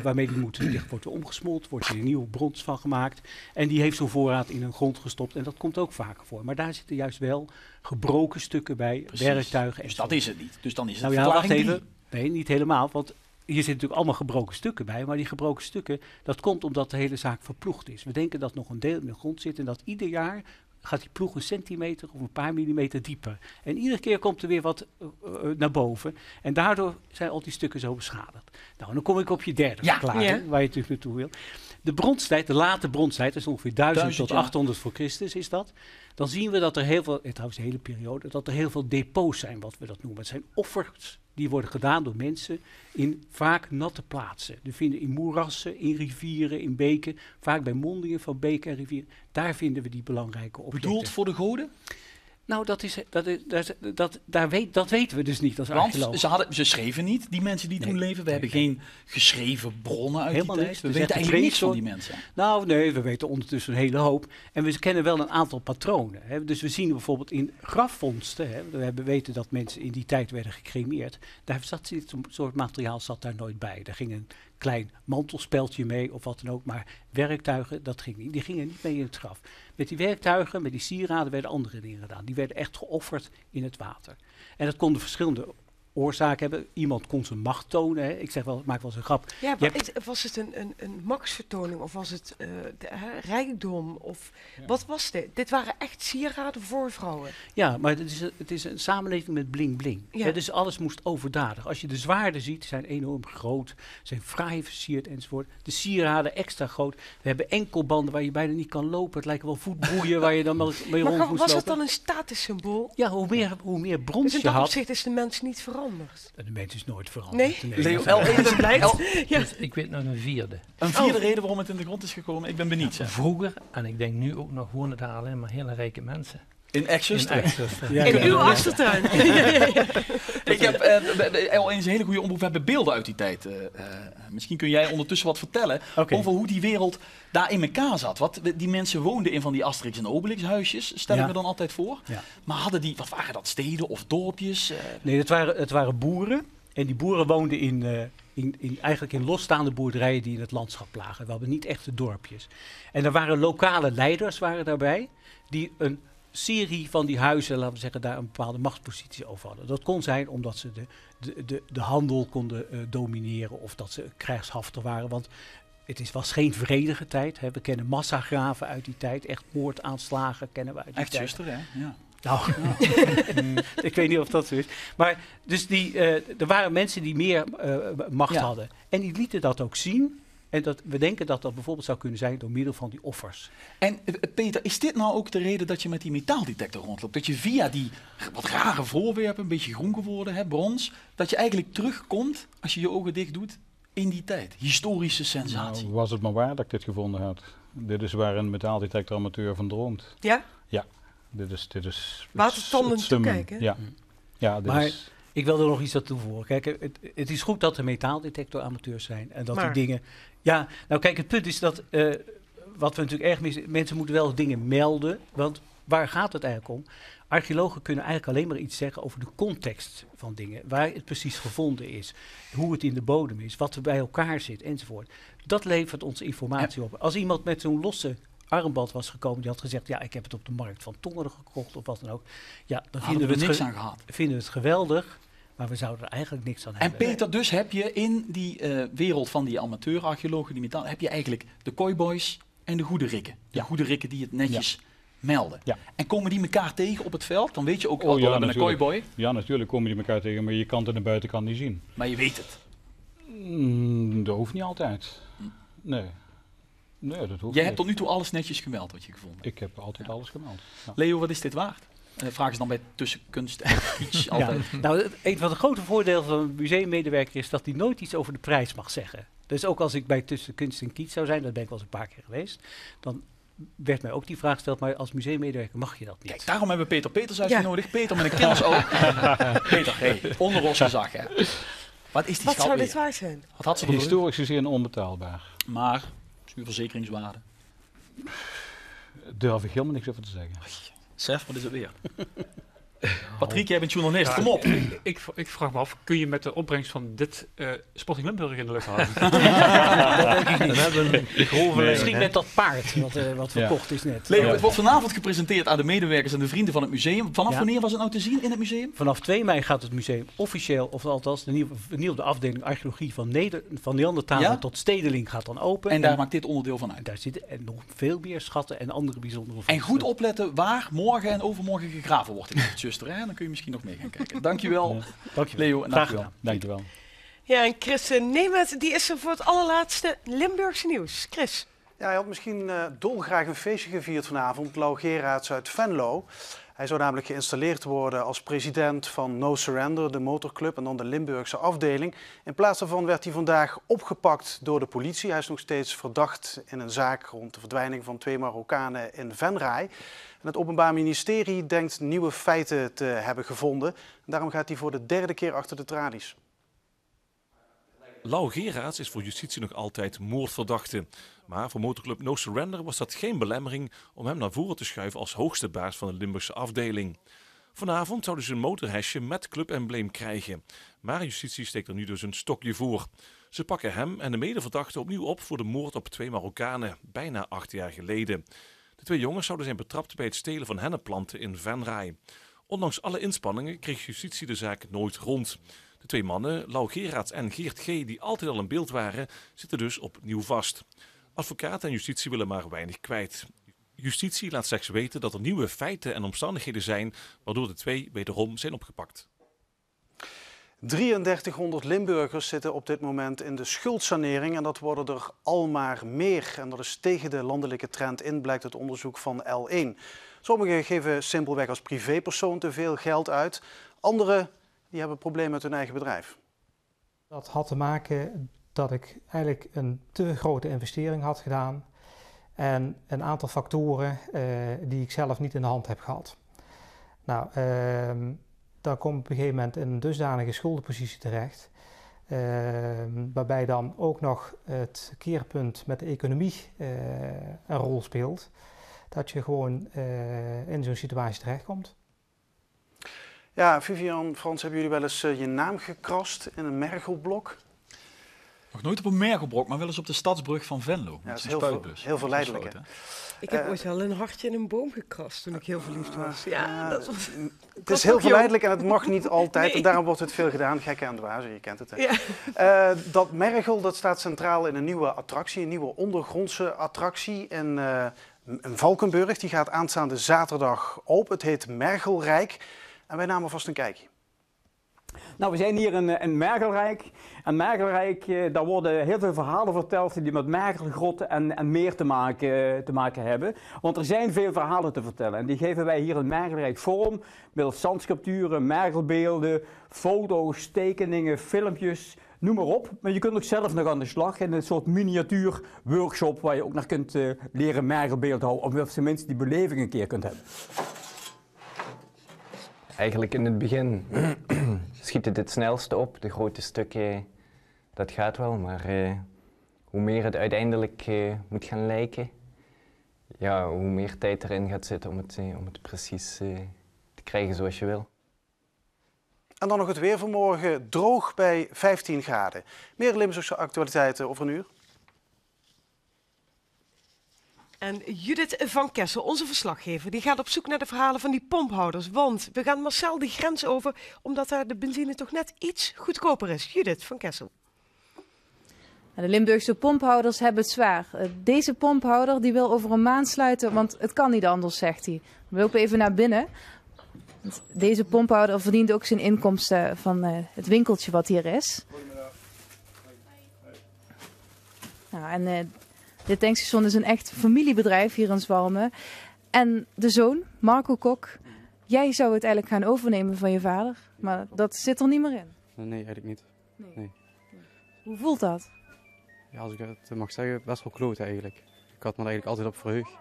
waarmee die wordt omgesmolten, wordt er een nieuw brons van gemaakt. En die heeft zo'n voorraad in een grond gestopt en dat komt ook vaker voor. Maar daar zitten juist wel gebroken stukken bij, werktuigen. Dus dat is het niet. Dus dan is het wacht even. Nee, niet helemaal, want hier zitten natuurlijk allemaal gebroken stukken bij, maar die gebroken stukken, dat komt omdat de hele zaak verploegd is. We denken dat nog een deel in de grond zit en dat ieder jaar gaat die ploeg een centimeter of een paar millimeter dieper. En iedere keer komt er weer wat naar boven. En daardoor zijn al die stukken zo beschadigd. Nou, en dan kom ik op je derde verklaring, waar je natuurlijk naartoe wil. De bronstijd, de late bronstijd, dat is ongeveer 1000 tot 800 voor Christus is dat. Dan zien we dat er heel veel, trouwens de hele periode, dat er heel veel depots zijn, wat we dat noemen. Het zijn offers die worden gedaan door mensen in vaak natte plaatsen. We vinden in moerassen, in rivieren, in beken, vaak bij mondingen van beken en rivieren. Daar vinden we die belangrijke objecten. Bedoeld voor de goden? Nou, dat weten we dus niet als archeoloog. Want ze schreven niet, die mensen die toen leven. We hebben geen geschreven bronnen uit die tijd. We weten eigenlijk niks van die mensen. Nou, nee, we weten ondertussen een hele hoop. En we kennen wel een aantal patronen. Hè. Dus we zien bijvoorbeeld in grafvondsten, hè, we weten dat mensen in die tijd werden gecremeerd. Daar zat dit soort materiaal daar nooit bij. Daar ging een klein mantelspeltje mee of wat dan ook. Maar werktuigen, dat ging niet. Die gingen niet mee in het graf. Met die werktuigen, met die sieraden werden andere dingen gedaan. Die werden echt geofferd in het water. En dat konden verschillende oorzaken hebben. Iemand kon zijn macht tonen. Hè. Ik zeg wel, ik maak wel eens een grap. Ja, was het een machtsvertoning of was het rijkdom? Of wat was dit? Dit waren echt sieraden voor vrouwen. Ja, maar het is een samenleving met bling-bling. Ja. Dus alles moest overdadig. Als je de zwaarden ziet, zijn enorm groot, zijn fraai versierd enzovoort. De sieraden extra groot. We hebben enkelbanden waar je bijna niet kan lopen. Het lijken wel voetboeien waar je dan mee rond moest lopen. Was het dan een statussymbool? Ja, hoe meer brons dus in je dat had. opzicht is de mens niet veranderd. veranderd? De mens is nooit veranderd. Nee? Leo, Dus ik weet nog een vierde. Een vierde reden waarom het in de grond is gekomen? Ik ben benieuwd. Vroeger, en ik denk nu ook nog, woonden daar alleen maar hele rijke mensen. In Exeter? In uw achtertuin. Ik heb al eens een hele goede omroep. We hebben beelden uit die tijd. Misschien kun jij ondertussen wat vertellen over hoe die wereld daar in elkaar zat. Wat die mensen woonden in van die Asterix en Obelix huisjes, stel ik me dan altijd voor. Ja. Maar hadden die, wat waren dat, steden of dorpjes? Nee, het waren boeren. En die boeren woonden eigenlijk in losstaande boerderijen die in het landschap lagen. We hadden niet echte dorpjes. En er waren lokale leiders daarbij die een serie van die huizen, laten we zeggen, daar een bepaalde machtspositie over hadden. Dat kon zijn omdat ze de handel konden domineren of dat ze krijgshaftig waren. Want was geen vredige tijd. Hè. We kennen massagraven uit die tijd. Echt moordaanslagen kennen we uit die tijd. Echt zuster, hè? Ja. Nou, ik weet niet of dat zo is. Maar dus er waren mensen die meer macht hadden. En die lieten dat ook zien. En we denken dat dat bijvoorbeeld zou kunnen zijn door middel van die offers. En Peter, is dit nou ook de reden dat je met die metaaldetector rondloopt? Dat je via die wat rare voorwerpen, een beetje groen geworden, hè, brons, dat je eigenlijk terugkomt, als je je ogen dicht doet, in die tijd? Historische sensatie. Nou, was het maar waar dat ik dit gevonden had. Dit is waar een metaaldetectoramateur van droomt. Ja? Ja. Dit is watertanden toekijken. Ja. Ja, maar ik wil er nog iets aan toevoegen. Kijk, het is goed dat er metaaldetectoramateurs zijn. En dat die dingen... Ja, nou kijk, het punt is dat... wat we natuurlijk erg missen... Mensen moeten wel dingen melden. Want waar gaat het eigenlijk om? Archeologen kunnen eigenlijk alleen maar iets zeggen over de context van dingen. Waar het precies gevonden is. Hoe het in de bodem is. Wat er bij elkaar zit, enzovoort. Dat levert ons informatie op. Als iemand met zo'n losse armband was gekomen, die had gezegd, ja, ik heb het op de markt van Tongeren gekocht of wat dan ook. Ja, dan vinden we het geweldig, maar we zouden er eigenlijk niks aan hebben. En Peter, dus heb je in die wereld van die amateurarcheologen, die metaal, heb je eigenlijk de kooiboys en de goede rikken. De goede rikken die het netjes melden. Ja. En komen die elkaar tegen op het veld? Dan weet je ook wat we met een kooiboy. Ja, natuurlijk komen die elkaar tegen, maar je kan het aan de buitenkant niet zien. Maar je weet het. Dat hoeft niet altijd. Nee. Nee, dat hoeft Jij hebt tot nu toe alles netjes gemeld wat je gevonden hebt? Ik heb altijd alles gemeld. Ja. Leo, wat is dit waard? Vraag ze dan bij tussen kunst en kitsch altijd. Nou, een van de grote voordelen van een museummedewerker is dat hij nooit iets over de prijs mag zeggen. Dus ook als ik bij tussen kunst en kitsch zou zijn, dat ben ik wel eens een paar keer geweest, dan werd mij ook die vraag gesteld, maar als museummedewerker mag je dat niet. Kijk, daarom hebben we Peter Peters uitgenodigd. Peter met een kennis ook. Peter, hey, onder ons gezag, hè. Wat zou dit waard zijn? Wat had ze historisch gezien onbetaalbaar. Maar verzekeringswaarde. Durf ik helemaal niks over te zeggen. Sef, wat is het weer? Patrick, jij bent journalist, kom op. Ik vraag me af, kun je met de opbrengst van dit Sporting Limburg in de lucht houden? Dat denk ik niet. We hebben een grove misschien met dat paard wat verkocht is net. Leo, het wordt vanavond gepresenteerd aan de medewerkers en de vrienden van het museum. Vanaf wanneer was het nou te zien in het museum? Vanaf 2 mei gaat het museum officieel, of althans de nieuwe afdeling archeologie van Neandertalen tot Stedeling gaat dan open. En daar maakt dit onderdeel van uit? Daar zitten nog veel meer schatten en andere bijzondere vondsten. En goed opletten waar morgen en overmorgen gegraven wordt in het zuster. Hè? Dan kun je misschien nog mee gaan kijken. Dankjewel, Leo. En dankjewel. Dankjewel. Ja, en Chris Nemeth, die is er voor het allerlaatste Limburgse nieuws. Chris. Ja, hij had misschien dolgraag een feestje gevierd vanavond. Lau Gerards uit Venlo. Hij zou namelijk geïnstalleerd worden als president van No Surrender, de motorclub, en dan de Limburgse afdeling. In plaats daarvan werd hij vandaag opgepakt door de politie. Hij is nog steeds verdacht in een zaak rond de verdwijning van 2 Marokkanen in Venray. En het Openbaar Ministerie denkt nieuwe feiten te hebben gevonden. En daarom gaat hij voor de 3e keer achter de tralies. Lau Gerards is voor justitie nog altijd moordverdachte. Maar voor motorclub No Surrender was dat geen belemmering om hem naar voren te schuiven als hoogste baas van de Limburgse afdeling. Vanavond zouden ze een motorhesje met clubembleem krijgen. Maar justitie steekt er nu dus een stokje voor. Ze pakken hem en de medeverdachte opnieuw op voor de moord op 2 Marokkanen, bijna 8 jaar geleden. De 2 jongens zouden zijn betrapt bij het stelen van hennepplanten in Venray. Ondanks alle inspanningen kreeg justitie de zaak nooit rond. De 2 mannen, Lau Gerards en Geert G., die altijd al in beeld waren, zitten dus opnieuw vast. Advocaat en justitie willen maar weinig kwijt. Justitie laat slechts weten dat er nieuwe feiten en omstandigheden zijn, waardoor de 2 wederom zijn opgepakt. 3300 Limburgers zitten op dit moment in de schuldsanering en dat worden er al maar meer. En dat is tegen de landelijke trend in, blijkt uit onderzoek van L1. Sommigen geven simpelweg als privépersoon te veel geld uit. Anderen die hebben problemen met hun eigen bedrijf. Dat had te maken dat ik eigenlijk een te grote investering had gedaan en een aantal factoren die ik zelf niet in de hand heb gehad. Nou, dan kom ik op een gegeven moment in een dusdanige schuldenpositie terecht, waarbij dan ook nog het keerpunt met de economie een rol speelt, dat je gewoon in zo'n situatie terechtkomt. Ja, Vivian, Frans, hebben jullie wel eens je naam gekrast in een mergelblok? Nog nooit op een mergelblok, maar wel eens op de stadsbrug van Venlo. Ja, dat is heel verleidelijk. Hè? Ik heb ooit wel een hartje in een boom gekrast toen ik heel verliefd was. Ja, dat was, het is heel verleidelijk en het mag niet altijd. Nee. En daarom wordt het veel gedaan. Gekke en dwazen, je kent het. Hè? Ja. Dat mergel dat staat centraal in een nieuwe attractie, een nieuwe ondergrondse attractie in Valkenburg. Die gaat aanstaande zaterdag open. Het heet Mergelrijk. En wij namen vast een kijkje. Nou, we zijn hier in Mergelrijk. En Mergelrijk, daar worden heel veel verhalen verteld die met mergelgrotten en meer te maken hebben. Want er zijn veel verhalen te vertellen. En die geven wij hier in Mergelrijk vorm. Middels zandsculpturen, mergelbeelden, foto's, tekeningen, filmpjes. Noem maar op. Maar je kunt ook zelf nog aan de slag in een soort miniatuur workshop waar je ook naar kunt leren mergelbeeld houden. Of op zijn minst die beleving een keer kunt hebben. Eigenlijk in het begin schiet het snelste op. De grote stukken, dat gaat wel. Maar hoe meer het uiteindelijk moet gaan lijken, ja, hoe meer tijd erin gaat zitten om het precies te krijgen zoals je wil. En dan nog het weer vanmorgen, droog bij 15 graden. Meer Limburgse actualiteiten over een uur. En Judith van Kessel, onze verslaggever, die gaat op zoek naar de verhalen van die pomphouders. Want we gaan massaal die grens over, omdat daar de benzine toch net iets goedkoper is. Judith van Kessel. De Limburgse pomphouders hebben het zwaar. Deze pomphouder die wil over een maand sluiten, want het kan niet anders, zegt hij. We lopen even naar binnen. Deze pomphouder verdient ook zijn inkomsten van het winkeltje wat hier is. Nou, en dit tankstation is een echt familiebedrijf hier in Zwalmen. En de zoon, Marco Kok, jij zou het eigenlijk gaan overnemen van je vader. Maar dat zit er niet meer in. Nee, eigenlijk niet. Nee. Hoe voelt dat? Ja, als ik het mag zeggen, best wel kloot eigenlijk. Ik had me er eigenlijk altijd op verheugd.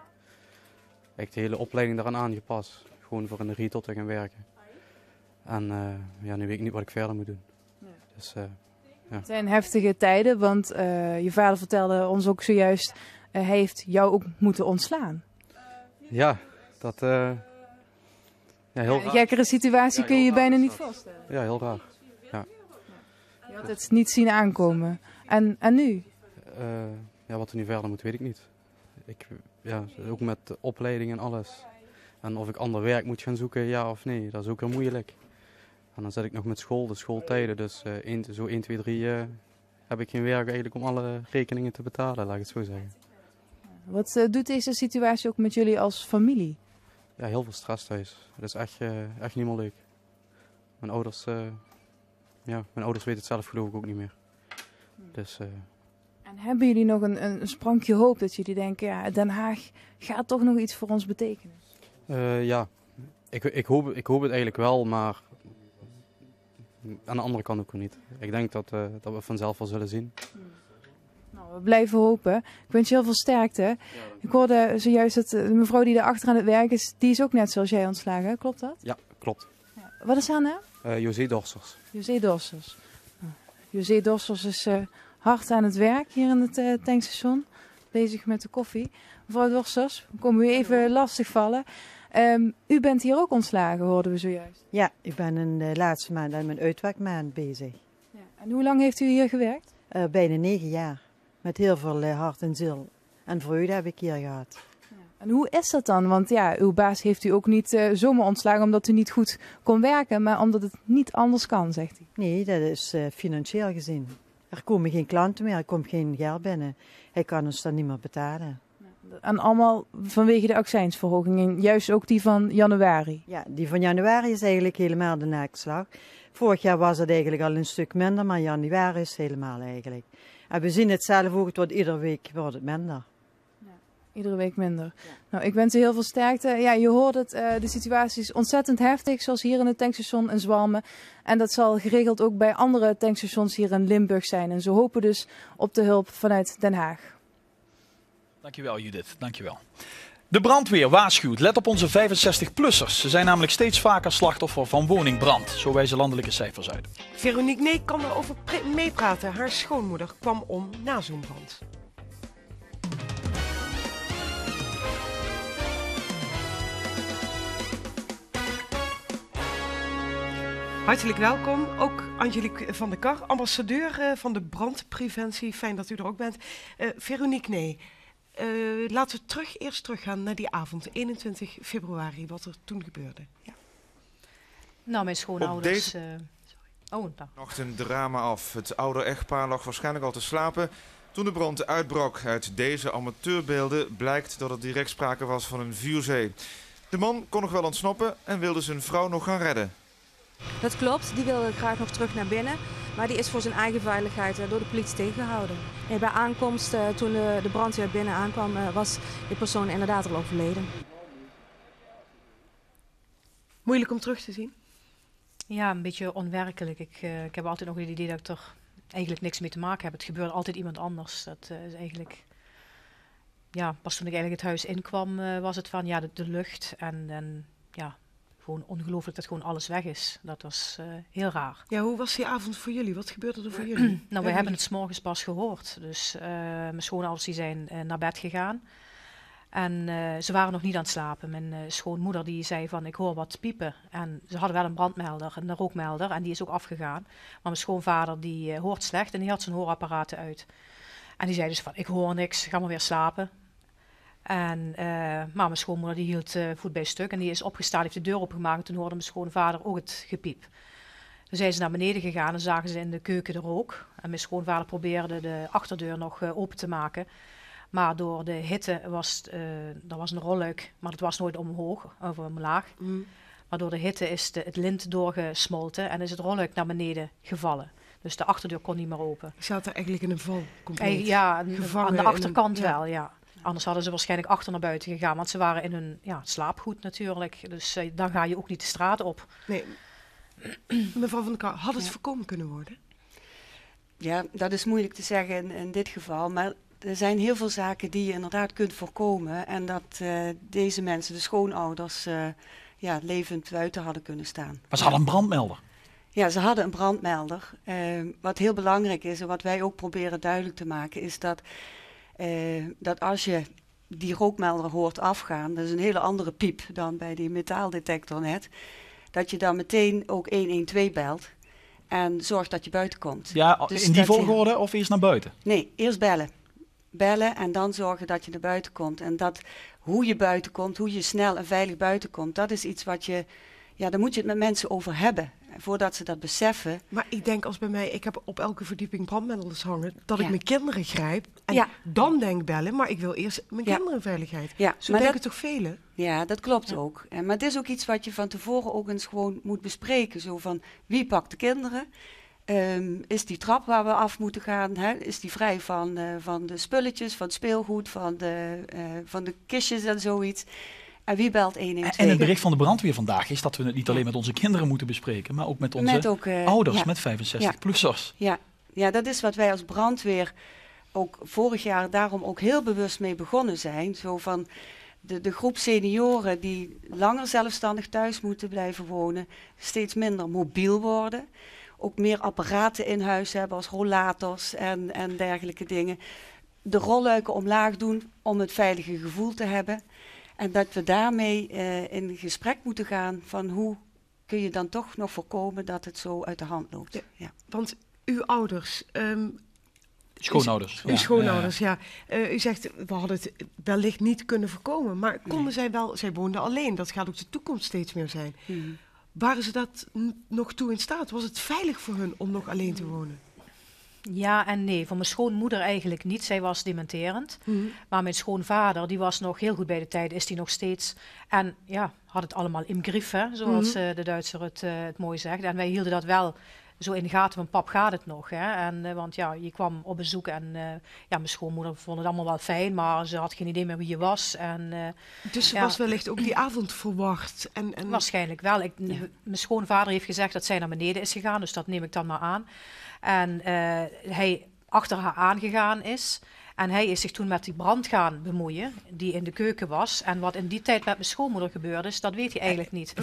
Ik de hele opleiding daaraan aangepast. Gewoon voor in de retail te gaan werken. En ja, nu weet ik niet wat ik verder moet doen. Ja. Dus, ja. Het zijn heftige tijden, want je vader vertelde ons ook zojuist, hij heeft jou ook moeten ontslaan. Ja, dat ja, heel raar. Een gekkere situatie kun je je bijna niet voorstellen. Ja, heel raar. Ja. Je had het niet zien aankomen. En nu? Ja, wat er nu verder moet, weet ik niet. Ja, ook met de opleiding en alles. En of ik ander werk moet gaan zoeken, ja of nee, dat is ook heel moeilijk. En dan zit ik nog met school, de schooltijden. Dus zo 1, 2, 3 heb ik geen werk eigenlijk om alle rekeningen te betalen, laat ik het zo zeggen. Wat doet deze situatie ook met jullie als familie? Ja, heel veel stress thuis. Dat is echt niet meer leuk. Mijn ouders weten het zelf geloof ik ook niet meer. Dus, En hebben jullie nog een sprankje hoop dat jullie denken, ja, Den Haag gaat toch nog iets voor ons betekenen? Ja, ik hoop het eigenlijk wel, maar aan de andere kant ook niet. Ik denk dat we vanzelf wel zullen zien. Nou, we blijven hopen. Ik wens je heel veel sterkte. Ik hoorde zojuist dat de mevrouw die daar achter aan het werk is, die is ook net zoals jij ontslagen. Klopt dat? Ja, klopt. Ja. Wat is haar naam? José Dorsers. José Dorsers. José Dorsers is hard aan het werk hier in het tankstation. Bezig met de koffie. Mevrouw Dorsers, we komen u even lastigvallen. U bent hier ook ontslagen, hoorden we zojuist. Ja, ik ben in de laatste maand aan mijn uitwerkmaand bezig. Ja. En hoe lang heeft u hier gewerkt? Bijna 9 jaar. Met heel veel hart en ziel. En vreugde heb ik hier gehad. Ja. En hoe is dat dan? Want ja, uw baas heeft u ook niet zomaar ontslagen omdat u niet goed kon werken, maar omdat het niet anders kan, zegt hij. Nee, dat is financieel gezien. Er komen geen klanten meer, er komt geen geld binnen. Hij kan ons dan niet meer betalen. En allemaal vanwege de accijnsverhoging, en juist ook die van januari? Ja, die van januari is eigenlijk helemaal de naakslag. Vorig jaar was het eigenlijk al een stuk minder, maar januari is helemaal eigenlijk. En we zien het zelf ook, het wordt iedere week wordt het minder. Ja. Iedere week minder. Ja. Nou, ik wens u heel veel sterkte. Ja, je hoort het, de situatie is ontzettend heftig, zoals hier in het tankstation in Zwarmen. En dat zal geregeld ook bij andere tankstations hier in Limburg zijn. En ze hopen dus op de hulp vanuit Den Haag. Dankjewel Judith, dankjewel. De brandweer waarschuwt, let op onze 65-plussers. Ze zijn namelijk steeds vaker slachtoffer van woningbrand. Zo wijzen landelijke cijfers uit. Veronique Nee kan erover meepraten. Haar schoonmoeder kwam om na zo'n brand. Hartelijk welkom, ook Angelique van der Kar, ambassadeur van de brandpreventie. Fijn dat u er ook bent. Veronique Nee, laten we eerst teruggaan naar die avond, 21 februari, wat er toen gebeurde. Ja. Nou, mijn schoonouders... Nog een drama af. Het oude echtpaar lag waarschijnlijk al te slapen toen de brand uitbrak. Uit deze amateurbeelden blijkt dat er direct sprake was van een vuurzee. De man kon nog wel ontsnappen en wilde zijn vrouw nog gaan redden. Dat klopt, die wilde graag nog terug naar binnen, maar die is voor zijn eigen veiligheid door de politie tegengehouden. En bij aankomst, toen de brandweer binnen aankwam, was die persoon inderdaad al overleden. Moeilijk om terug te zien? Ja, een beetje onwerkelijk. Ik heb altijd nog het idee dat ik er eigenlijk niks mee te maken heb. Het gebeurt altijd iemand anders. Dat is eigenlijk... Ja, pas toen ik eigenlijk het huis inkwam, was het van ja, de lucht en ja... Gewoon ongelooflijk dat gewoon alles weg is. Dat was heel raar. Ja, hoe was die avond voor jullie? Wat gebeurde er voor jullie? Nou, wij hebben het 's morgens pas gehoord. Dus mijn schoonouders die zijn naar bed gegaan. En ze waren nog niet aan het slapen. Mijn schoonmoeder die zei van ik hoor wat piepen. En ze hadden wel een brandmelder, een rookmelder. En die is ook afgegaan. Maar mijn schoonvader die hoort slecht en die had zijn hoorapparaten uit. En die zei dus van ik hoor niks, ga maar weer slapen. En, maar mijn schoonmoeder die hield voet bij stuk en die is opgestaan, heeft de deur opengemaakt. En toen hoorde mijn schoonvader ook het gepiep. Toen zijn ze naar beneden gegaan en zagen ze in de keuken de rook. En mijn schoonvader probeerde de achterdeur nog open te maken. Maar door de hitte was, er was een rolluik, maar het was nooit omhoog of omlaag. Maar door de hitte is het lint doorgesmolten en is het rolluik naar beneden gevallen. Dus de achterdeur kon niet meer open. Je zat er eigenlijk in een val compleet? Ja, aan de achterkant wel, ja. Anders hadden ze waarschijnlijk achter naar buiten gegaan, want ze waren in hun slaapgoed natuurlijk. Dus dan ga je ook niet de straat op. Nee. Mevrouw van der Kar, had het voorkomen kunnen worden? Ja, dat is moeilijk te zeggen in dit geval. Maar er zijn heel veel zaken die je inderdaad kunt voorkomen. En dat deze mensen, de schoonouders, levend buiten hadden kunnen staan. Maar ze hadden een brandmelder? Ja, ze hadden een brandmelder. Wat heel belangrijk is en wat wij ook proberen duidelijk te maken is dat als je die rookmelder hoort afgaan, dat is een hele andere piep dan bij die metaaldetector net, dat je dan meteen ook 112 belt en zorgt dat je buiten komt. Ja, dus in die volgorde of eerst naar buiten? Nee, eerst bellen. Bellen en dan zorgen dat je naar buiten komt. En dat hoe je buiten komt, hoe je snel en veilig buiten komt, dat is iets wat je, daar moet je het met mensen over hebben. Voordat ze dat beseffen. Maar ik denk als bij mij, ik heb op elke verdieping brandmelders hangen, dat ik mijn kinderen grijp en dan denk bellen, maar ik wil eerst mijn kinderen veiligheid. Ja, zo denken toch velen? Ja, dat klopt ook. Maar het is ook iets wat je van tevoren ook eens gewoon moet bespreken. Zo van, wie pakt de kinderen? Is die trap waar we af moeten gaan, is die vrij van de spulletjes, van het speelgoed, van de kistjes en zoiets? En wie belt 112? En het bericht van de brandweer vandaag is dat we het niet alleen met onze kinderen moeten bespreken, maar ook met onze ouders, met 65-plussers. Ja, dat is wat wij als brandweer ook vorig jaar daarom ook heel bewust mee begonnen zijn. Zo van de groep senioren die langer zelfstandig thuis moeten blijven wonen, steeds minder mobiel worden. Ook meer apparaten in huis hebben als rollators en dergelijke dingen. De rolluiken omlaag doen om het veilige gevoel te hebben. En dat we daarmee in gesprek moeten gaan van hoe kun je dan toch nog voorkomen dat het zo uit de hand loopt. Ja. Want uw ouders... schoonouders. Uw schoonouders, ja. U zegt, we hadden het wellicht niet kunnen voorkomen. Maar konden zij wel... Zij woonden alleen. Dat gaat ook de toekomst steeds meer zijn. Waren ze dat nog toe in staat? Was het veilig voor hun om nog alleen te wonen? Ja en nee. Voor mijn schoonmoeder eigenlijk niet. Zij was dementerend. Maar mijn schoonvader, die was nog heel goed bij de tijd, is die nog steeds. En ja, had het allemaal im grief, hè, zoals de Duitser het mooi zegt. En wij hielden dat wel zo in de gaten van pap gaat het nog. Hè? En, want ja, je kwam op bezoek en ja, mijn schoonmoeder vond het allemaal wel fijn, maar ze had geen idee meer wie je was. En, dus ze was wellicht ook die avond verwacht? En... Waarschijnlijk wel. Mijn schoonvader heeft gezegd dat zij naar beneden is gegaan, dus dat neem ik dan maar aan. En hij achter haar aangegaan is. En hij is zich toen met die brand gaan bemoeien, die in de keuken was. En wat in die tijd met mijn schoonmoeder gebeurde is, dat weet hij eigenlijk niet.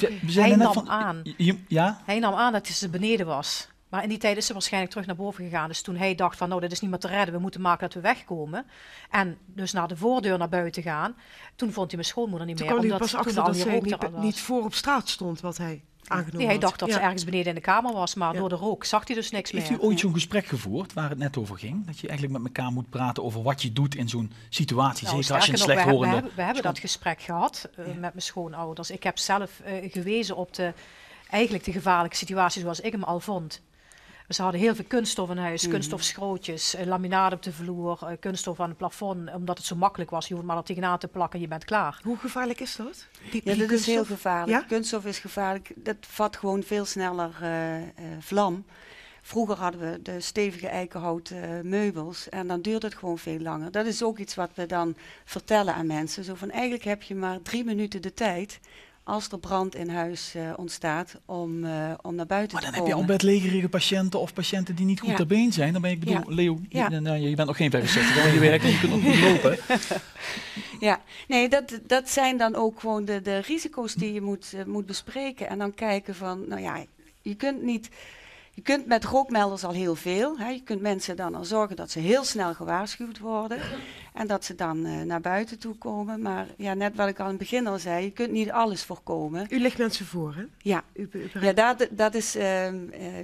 Hij nam aan dat ze beneden was. Maar in die tijd is ze waarschijnlijk terug naar boven gegaan. Dus toen hij dacht van, nou, dit is niet meer te redden, we moeten maken dat we wegkomen. En dus naar de voordeur naar buiten gaan. Toen vond hij mijn schoonmoeder niet meer. Toen kwam hij pas achter dat zij niet voor op straat stond, wat hij aangenomen Nee, hij dacht dat ze ergens beneden in de kamer was, maar door de rook zag hij dus niks meer. Heeft u ooit zo'n gesprek gevoerd waar het net over ging? Dat je eigenlijk met elkaar moet praten over wat je doet in zo'n situatie. Nou, zeker als je een nog, slechthorende... We hebben dat gesprek gehad met mijn schoonouders. Ik heb zelf gewezen op eigenlijk de gevaarlijke situatie zoals ik hem al vond. Ze hadden heel veel kunststof in huis, kunststofschrootjes, laminaat op de vloer, kunststof aan het plafond, omdat het zo makkelijk was. Je hoeft maar er tegenaan te plakken en je bent klaar. Hoe gevaarlijk is dat? Dat is heel gevaarlijk. Ja? Kunststof is gevaarlijk. Dat vat gewoon veel sneller vlam. Vroeger hadden we de stevige eikenhouten meubels en dan duurt het gewoon veel langer. Dat is ook iets wat we dan vertellen aan mensen. Zo van, eigenlijk heb je maar 3 minuten de tijd als er brand in huis ontstaat, om naar buiten te komen. Maar dan heb je al bedlegerige patiënten of patiënten die niet goed ter been zijn. Dan ben ik Leo, je bent nog geen 65, maar je werkt en je kunt nog goed lopen. Ja, nee, dat zijn dan ook gewoon de risico's die je moet bespreken. En dan kijken van, nou ja, je kunt met rookmelders al heel veel. Hè. Je kunt mensen dan al zorgen dat ze heel snel gewaarschuwd worden. En dat ze dan naar buiten toe komen. Maar ja, net wat ik al in het begin al zei, je kunt niet alles voorkomen. U legt mensen voor, hè? Ja, dat is,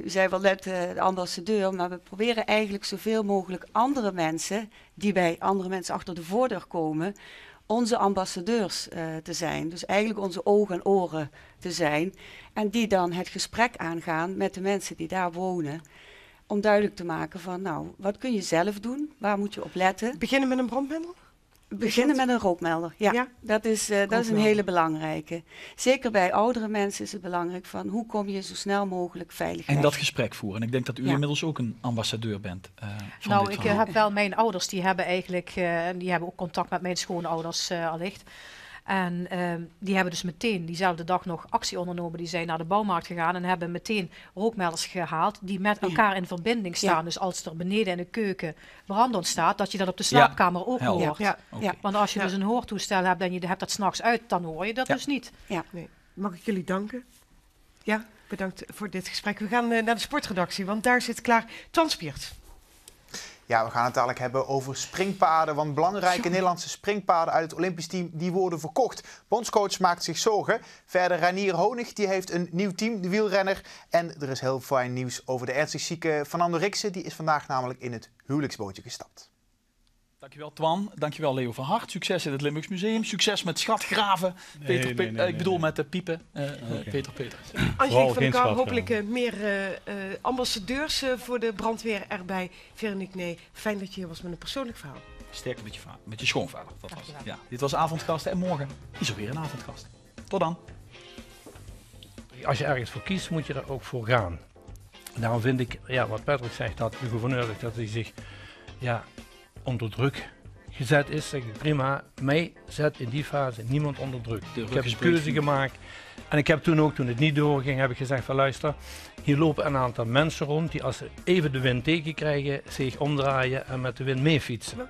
u zei wel net de ambassadeur, maar we proberen eigenlijk zoveel mogelijk andere mensen, die bij andere mensen achter de voordeur komen, onze ambassadeurs te zijn. Dus eigenlijk onze ogen en oren te zijn. En die dan het gesprek aangaan met de mensen die daar wonen. Om duidelijk te maken van, nou, wat kun je zelf doen? Waar moet je op letten? Beginnen met een brandmelder? Beginnen met een rookmelder, ja. Dat is een hele belangrijke. Zeker bij oudere mensen is het belangrijk van, hoe kom je zo snel mogelijk veilig weg? En dat gesprek voeren. En ik denk dat u inmiddels ook een ambassadeur bent. Nou, ik heb wel mijn ouders, die hebben eigenlijk, die hebben ook contact met mijn schoonouders allicht. En die hebben dus meteen diezelfde dag nog actie ondernomen. Die zijn naar de bouwmarkt gegaan en hebben meteen rookmelders gehaald die met elkaar in verbinding staan. Ja. Dus als er beneden in de keuken brand ontstaat, dat je dat op de slaapkamer ook hoort. Ja. Okay. Want als je dus een hoortoestel hebt en je hebt dat 's nachts uit, dan hoor je dat dus niet. Ja. Nee. Mag ik jullie danken? Ja, bedankt voor dit gesprek. We gaan naar de sportredactie, want daar zit klaar Twan Spiert. Ja, we gaan het dadelijk hebben over springpaarden. Want belangrijke Nederlandse springpaarden uit het Olympisch team, die worden verkocht. Bondscoach maakt zich zorgen. Verder Reinier Honig, die heeft een nieuw team, de wielrenner. En er is heel fijn nieuws over de ernstig zieke Fernando Riksen. Die is vandaag namelijk in het huwelijksbootje gestapt. Dankjewel Twan, dankjewel Leo van Hart. Succes in het Limburgs Museum, succes met schatgraven. Ik bedoel met de piepen, Peter Peters. Angelique van der Kamp, hopelijk meer ambassadeurs voor de brandweer erbij. Veronique, nee, fijn dat je hier was met een persoonlijk verhaal. Sterk met je schoonvader. Dat was het. Ja, dit was Avondgast en morgen is er weer een Avondgast. Tot dan. Als je ergens voor kiest, moet je er ook voor gaan. Daarom vind ik, wat Patrick zegt, dat de gouverneur zegt dat hij zich onder druk gezet is, zeg ik prima. Mij zet in die fase niemand onder druk. Ik heb een keuze gemaakt. En ik heb toen het niet doorging, heb ik gezegd van luister, hier lopen een aantal mensen rond die als ze even de wind tegen krijgen, zich omdraaien en met de wind mee fietsen.